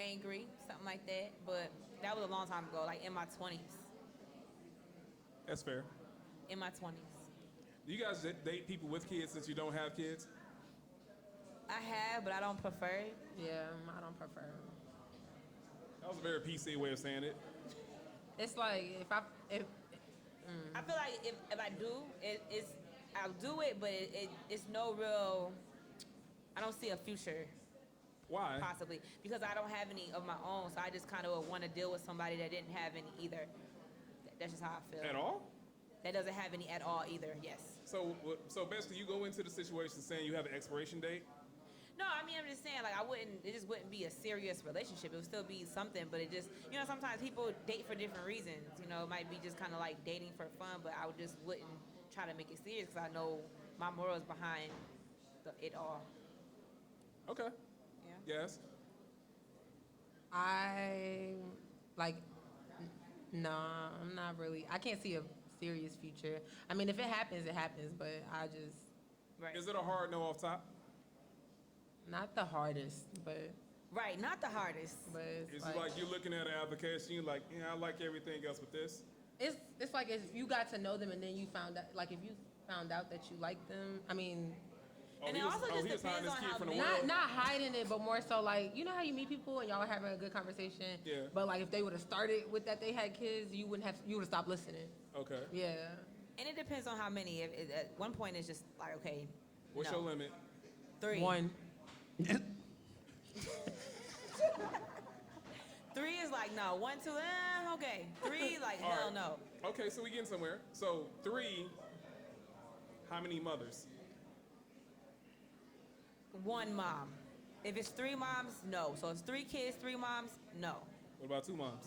[SPEAKER 5] angry, something like that. But that was a long time ago, like in my 20s.
[SPEAKER 4] That's fair.
[SPEAKER 5] In my 20s.
[SPEAKER 4] Do you guys date people with kids since you don't have kids?
[SPEAKER 5] I have, but I don't prefer it.
[SPEAKER 3] Yeah, I don't prefer.
[SPEAKER 4] That was a very PC way of saying it.
[SPEAKER 3] It's like if
[SPEAKER 5] I feel like if I do, I'll do it, but it's no real. I don't see a future.
[SPEAKER 4] Why?
[SPEAKER 5] Possibly because I don't have any of my own, so I just kind of want to deal with somebody that didn't have any either. That's just how I feel.
[SPEAKER 4] At all?
[SPEAKER 5] That doesn't have any at all either. Yes.
[SPEAKER 4] So basically, you go into the situation saying you have an expiration date.
[SPEAKER 5] No, I mean, I'm just saying, like, it just wouldn't be a serious relationship. It would still be something, but it just, sometimes people date for different reasons. It might be just kind of like dating for fun, but I just wouldn't try to make it serious because I know my morals behind it all.
[SPEAKER 4] Okay.
[SPEAKER 5] Yeah.
[SPEAKER 4] Yes.
[SPEAKER 3] No, I'm not really. I can't see a serious future. I mean, if it happens, it happens, but I just.
[SPEAKER 5] Right.
[SPEAKER 4] Is it a hard no off top?
[SPEAKER 3] Not the hardest, but.
[SPEAKER 5] Right, not the hardest.
[SPEAKER 3] But
[SPEAKER 4] Is it like you're looking at an application, you're like, I like everything else with this?
[SPEAKER 3] It's like if you got to know them and then you found out, like if you found out that you like them, I mean.
[SPEAKER 5] And it also just depends on how
[SPEAKER 3] not hiding it, but more so like, you know how you meet people and y'all having a good conversation.
[SPEAKER 4] Yeah.
[SPEAKER 3] But like if they would have started with that they had kids, you would have stopped listening.
[SPEAKER 4] Okay.
[SPEAKER 3] Yeah.
[SPEAKER 5] And it depends on how many. At one point, it's just like, okay.
[SPEAKER 4] What's your limit?
[SPEAKER 5] 3.
[SPEAKER 3] 1.
[SPEAKER 5] 3 is like no. 1, 2, okay. 3 like
[SPEAKER 4] All
[SPEAKER 5] hell
[SPEAKER 4] right.
[SPEAKER 5] no.
[SPEAKER 4] Okay, so we getting somewhere. So 3, how many mothers?
[SPEAKER 5] 1 mom. If it's 3 moms, no. So it's 3 kids, 3 moms, no.
[SPEAKER 4] What about 2 moms?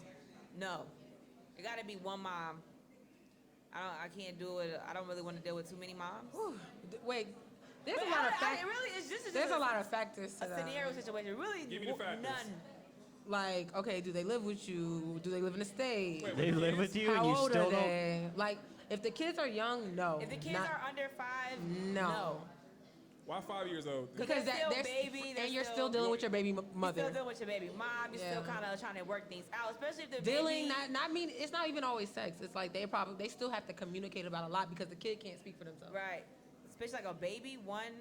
[SPEAKER 5] No. It gotta be 1 mom. I can't do it. I don't really want to deal with too many moms.
[SPEAKER 3] Wait, there's
[SPEAKER 5] But
[SPEAKER 3] a lot of factors.
[SPEAKER 5] It really is just
[SPEAKER 3] There's a lot of factors to
[SPEAKER 5] a
[SPEAKER 3] that.
[SPEAKER 5] scenario situation. Really,
[SPEAKER 4] Give me the factors.
[SPEAKER 5] none.
[SPEAKER 3] Like, okay, do they live with you? Do they live in a state?
[SPEAKER 4] Wait,
[SPEAKER 2] They live with you
[SPEAKER 3] How
[SPEAKER 2] and you
[SPEAKER 3] old
[SPEAKER 2] still
[SPEAKER 3] are
[SPEAKER 2] don't.
[SPEAKER 3] they? Like, if the kids are young, no.
[SPEAKER 5] If the kids
[SPEAKER 3] Not-
[SPEAKER 5] are under 5,
[SPEAKER 3] No.
[SPEAKER 4] Why 5 years old?
[SPEAKER 3] Because
[SPEAKER 5] They're still
[SPEAKER 3] they're
[SPEAKER 5] baby, they're
[SPEAKER 3] and you're
[SPEAKER 5] still-
[SPEAKER 3] still dealing with your baby
[SPEAKER 5] You're
[SPEAKER 3] mother.
[SPEAKER 5] still dealing with your baby mom. You're still
[SPEAKER 3] Yeah.
[SPEAKER 5] kind of trying to work things out, especially if the
[SPEAKER 3] Dealing,
[SPEAKER 5] baby.
[SPEAKER 3] not mean it's not even always sex. It's like they still have to communicate about a lot because the kid can't speak for themselves.
[SPEAKER 5] Right. Especially like a baby, one.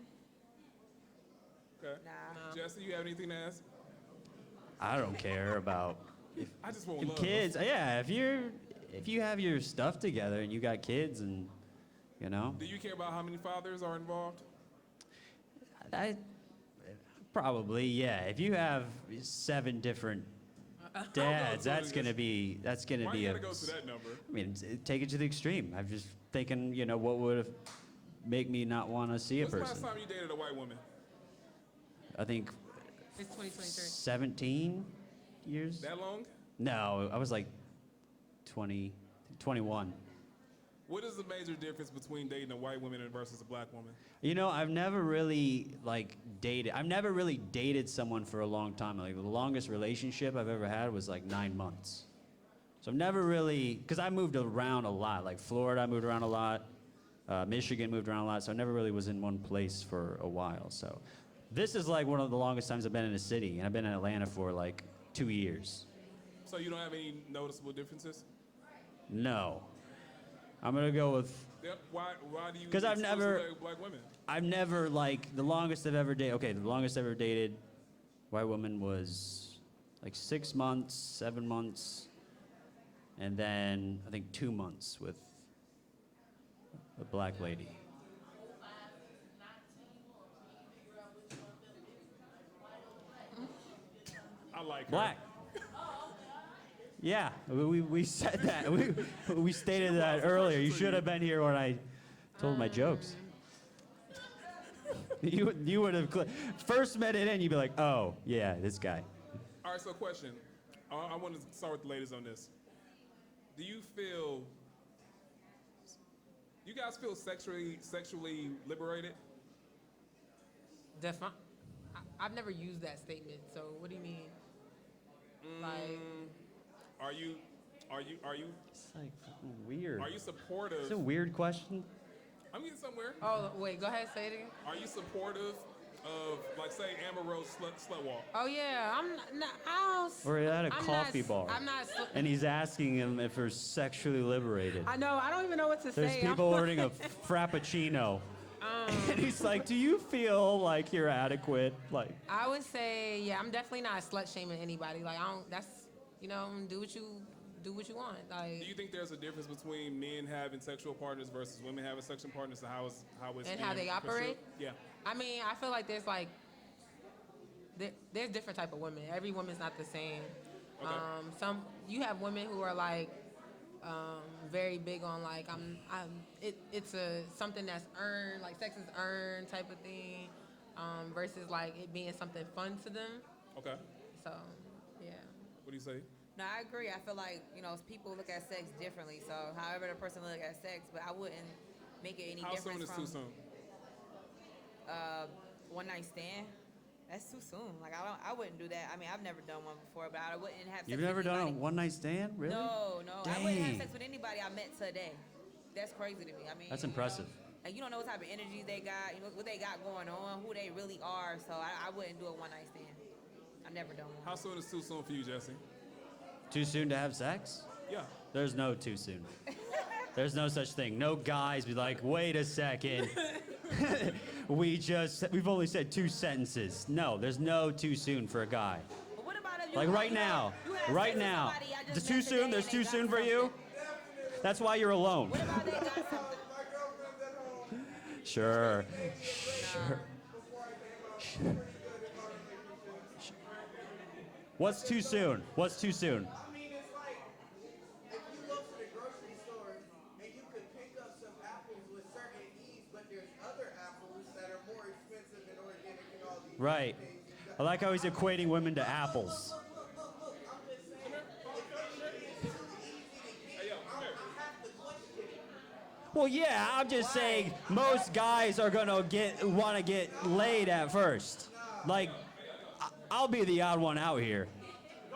[SPEAKER 4] Okay.
[SPEAKER 5] Nah.
[SPEAKER 4] Jesse, you have anything to ask?
[SPEAKER 2] I don't care about
[SPEAKER 4] I just want love.
[SPEAKER 2] kids. Yeah, if you have your stuff together and you got kids and you know,
[SPEAKER 4] Do you care about how many fathers are involved?
[SPEAKER 2] I probably yeah. If you have 7 different dads, that's gonna be
[SPEAKER 4] Why
[SPEAKER 2] be
[SPEAKER 4] you
[SPEAKER 2] a.
[SPEAKER 4] gotta go to that number?
[SPEAKER 2] I mean, take it to the extreme. I'm just thinking, you know, what would make me not want to see a
[SPEAKER 4] When's the
[SPEAKER 2] person.
[SPEAKER 4] last time you dated a white woman?
[SPEAKER 2] I think
[SPEAKER 3] It's 2023.
[SPEAKER 2] 17 years.
[SPEAKER 4] That long?
[SPEAKER 2] No, I was like 20, 21.
[SPEAKER 4] What is the major difference between dating a white woman versus a black woman?
[SPEAKER 2] You know, I've never really dated. I've never really dated someone for a long time. Like the longest relationship I've ever had was like 9 months. So I've never really, because I moved around a lot. Like Florida, I moved around a lot. Michigan moved around a lot. So I never really was in one place for a while. So this is like one of the longest times I've been in a city, and I've been in Atlanta for like 2 years.
[SPEAKER 4] So you don't have any noticeable differences?
[SPEAKER 2] No, I'm gonna go with.
[SPEAKER 4] Yep. Why do you?
[SPEAKER 2] 'Cause I've
[SPEAKER 4] exclusively
[SPEAKER 2] never-
[SPEAKER 4] date black women.
[SPEAKER 2] I've never like the longest I've ever dated. Okay, the longest I've ever dated white woman was like 6 months, 7 months, and then I think 2 months with a black lady.
[SPEAKER 4] I like her.
[SPEAKER 2] Black. Yeah, we said that. We stated that earlier. You should have been here when I told my jokes. You would have first minute in, you'd be like, oh yeah, this guy.
[SPEAKER 4] All right. So question. I want to start with the ladies on this. Do you feel? You guys feel sexually liberated?
[SPEAKER 3] Definitely. I've never used that statement. So what do you mean? Like,
[SPEAKER 4] Are you
[SPEAKER 2] It's like fucking weird.
[SPEAKER 4] are you supportive?
[SPEAKER 2] It's a weird question.
[SPEAKER 4] I'm getting somewhere.
[SPEAKER 3] oh wait, go ahead, say it again.
[SPEAKER 4] Are you supportive of, like, say, Amber Rose slut walk?
[SPEAKER 3] Oh yeah, I'm not. I don't.
[SPEAKER 2] We're at a
[SPEAKER 3] I'm
[SPEAKER 2] coffee
[SPEAKER 3] not,
[SPEAKER 2] bar.
[SPEAKER 3] I'm not.
[SPEAKER 2] And he's asking him if they're sexually liberated.
[SPEAKER 3] I know. I don't even know what to
[SPEAKER 2] There's
[SPEAKER 3] say.
[SPEAKER 2] people ordering a frappuccino. And he's like, do you feel like you're adequate? Like,
[SPEAKER 3] I would say, yeah, I'm definitely not slut shaming anybody. Like, I don't. That's, you know, do what you want. Like,
[SPEAKER 4] Do you think there's a difference between men having sexual partners versus women having sexual partners, and how it's
[SPEAKER 3] And how
[SPEAKER 4] being
[SPEAKER 3] they operate?
[SPEAKER 4] pursued? Yeah.
[SPEAKER 3] I mean, I feel like there's like, there's different type of women. Every woman's not the same.
[SPEAKER 4] Okay.
[SPEAKER 3] Some you have women who are like very big on like it's a something that's earned, like sex is earned type of thing, versus like it being something fun to them.
[SPEAKER 4] Okay.
[SPEAKER 3] So yeah.
[SPEAKER 4] What do you say?
[SPEAKER 5] No, I agree. I feel like, you know, people look at sex differently. So however the person look at sex, but I wouldn't make it any
[SPEAKER 4] How soon
[SPEAKER 5] difference
[SPEAKER 4] is
[SPEAKER 5] from
[SPEAKER 4] too soon?
[SPEAKER 5] one night stand. That's too soon. Like I wouldn't do that. I mean, I've never done one before, but I wouldn't have sex
[SPEAKER 2] you've
[SPEAKER 5] with
[SPEAKER 2] never done a
[SPEAKER 5] anybody.
[SPEAKER 2] one night stand? Really?
[SPEAKER 5] No. I wouldn't have
[SPEAKER 2] Dang.
[SPEAKER 5] sex with anybody I met today. That's crazy to me. I mean,
[SPEAKER 2] That's
[SPEAKER 5] you know,
[SPEAKER 2] impressive.
[SPEAKER 5] and you don't know what type of energy they got, you know, what they got going on, who they really are. So I wouldn't do a one night stand. I've never done one.
[SPEAKER 4] How soon is too soon for you, Jesse?
[SPEAKER 2] Too soon to have sex?
[SPEAKER 4] Yeah.
[SPEAKER 2] There's no too soon. There's no such thing. No guys be like, wait a second. We've only said 2 sentences. No, there's no too soon for a guy.
[SPEAKER 5] But what about if you
[SPEAKER 2] Like
[SPEAKER 5] you
[SPEAKER 2] right
[SPEAKER 5] had-
[SPEAKER 2] now.
[SPEAKER 5] you had
[SPEAKER 2] Right
[SPEAKER 5] sex with
[SPEAKER 2] now.
[SPEAKER 5] somebody I just
[SPEAKER 2] There's
[SPEAKER 5] met
[SPEAKER 2] too soon?
[SPEAKER 5] today
[SPEAKER 2] There's
[SPEAKER 5] and
[SPEAKER 2] too
[SPEAKER 5] they got
[SPEAKER 2] soon for you?
[SPEAKER 5] something?
[SPEAKER 2] That's why you're alone.
[SPEAKER 5] What about they got something?
[SPEAKER 1] My girlfriend's at home.
[SPEAKER 2] Sure. What's too soon? What's too soon?
[SPEAKER 1] I mean, it's like if you go to the grocery store and you could pick up some apples with certain ease, but there's other apples that are more expensive and organic and all these
[SPEAKER 2] Right.
[SPEAKER 1] things.
[SPEAKER 2] I like how he's equating women to apples.
[SPEAKER 1] Look, I'm just saying, if it's too easy to get, I have to question it.
[SPEAKER 2] Well, yeah, I'm just saying most guys are gonna want to get laid at first. Like, I'll be the odd one out here.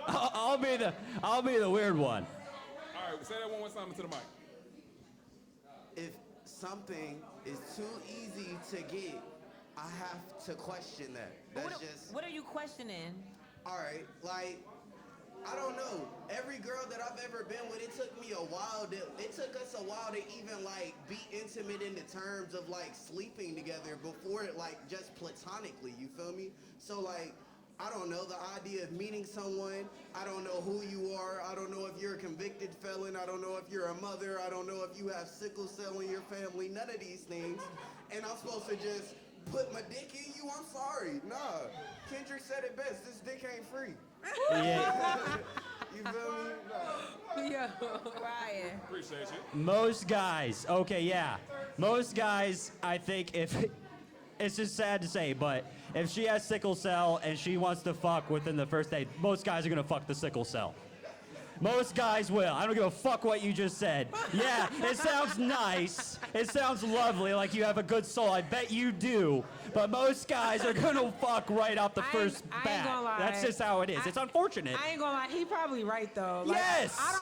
[SPEAKER 2] I'll be the weird one.
[SPEAKER 4] All right, say that one more time into the mic.
[SPEAKER 1] If something is too easy to get, I have to question that. That's just.
[SPEAKER 5] What are you questioning?
[SPEAKER 1] All right, like, I don't know. Every girl that I've ever been with, it took me a while. It took us a while to even like be intimate in the terms of like sleeping together before it like just platonically. You feel me? So like, I don't know, the idea of meeting someone. I don't know who you are. I don't know if you're a convicted felon. I don't know if you're a mother. I don't know if you have sickle cell in your family. None of these things. And I'm supposed to just put my dick in you? I'm sorry. Nah. Kendrick said it best. This dick ain't free.
[SPEAKER 2] Yeah.
[SPEAKER 1] You feel me? Nah.
[SPEAKER 3] Yeah.
[SPEAKER 5] Ryan.
[SPEAKER 4] Appreciate you.
[SPEAKER 2] Most guys, okay, yeah. Most guys, I think if it's just sad to say, but if she has sickle cell and she wants to fuck within the first day, most guys are gonna fuck the sickle cell. Most guys will. I don't give a fuck what you just said. Yeah, it sounds nice. It sounds lovely, like you have a good soul. I bet you do. But most guys are gonna fuck right off the first
[SPEAKER 3] I ain't
[SPEAKER 2] bat.
[SPEAKER 3] gonna lie.
[SPEAKER 2] That's just how it is. It's unfortunate.
[SPEAKER 3] I ain't gonna lie, he probably right though. Like,
[SPEAKER 2] Yes!
[SPEAKER 3] I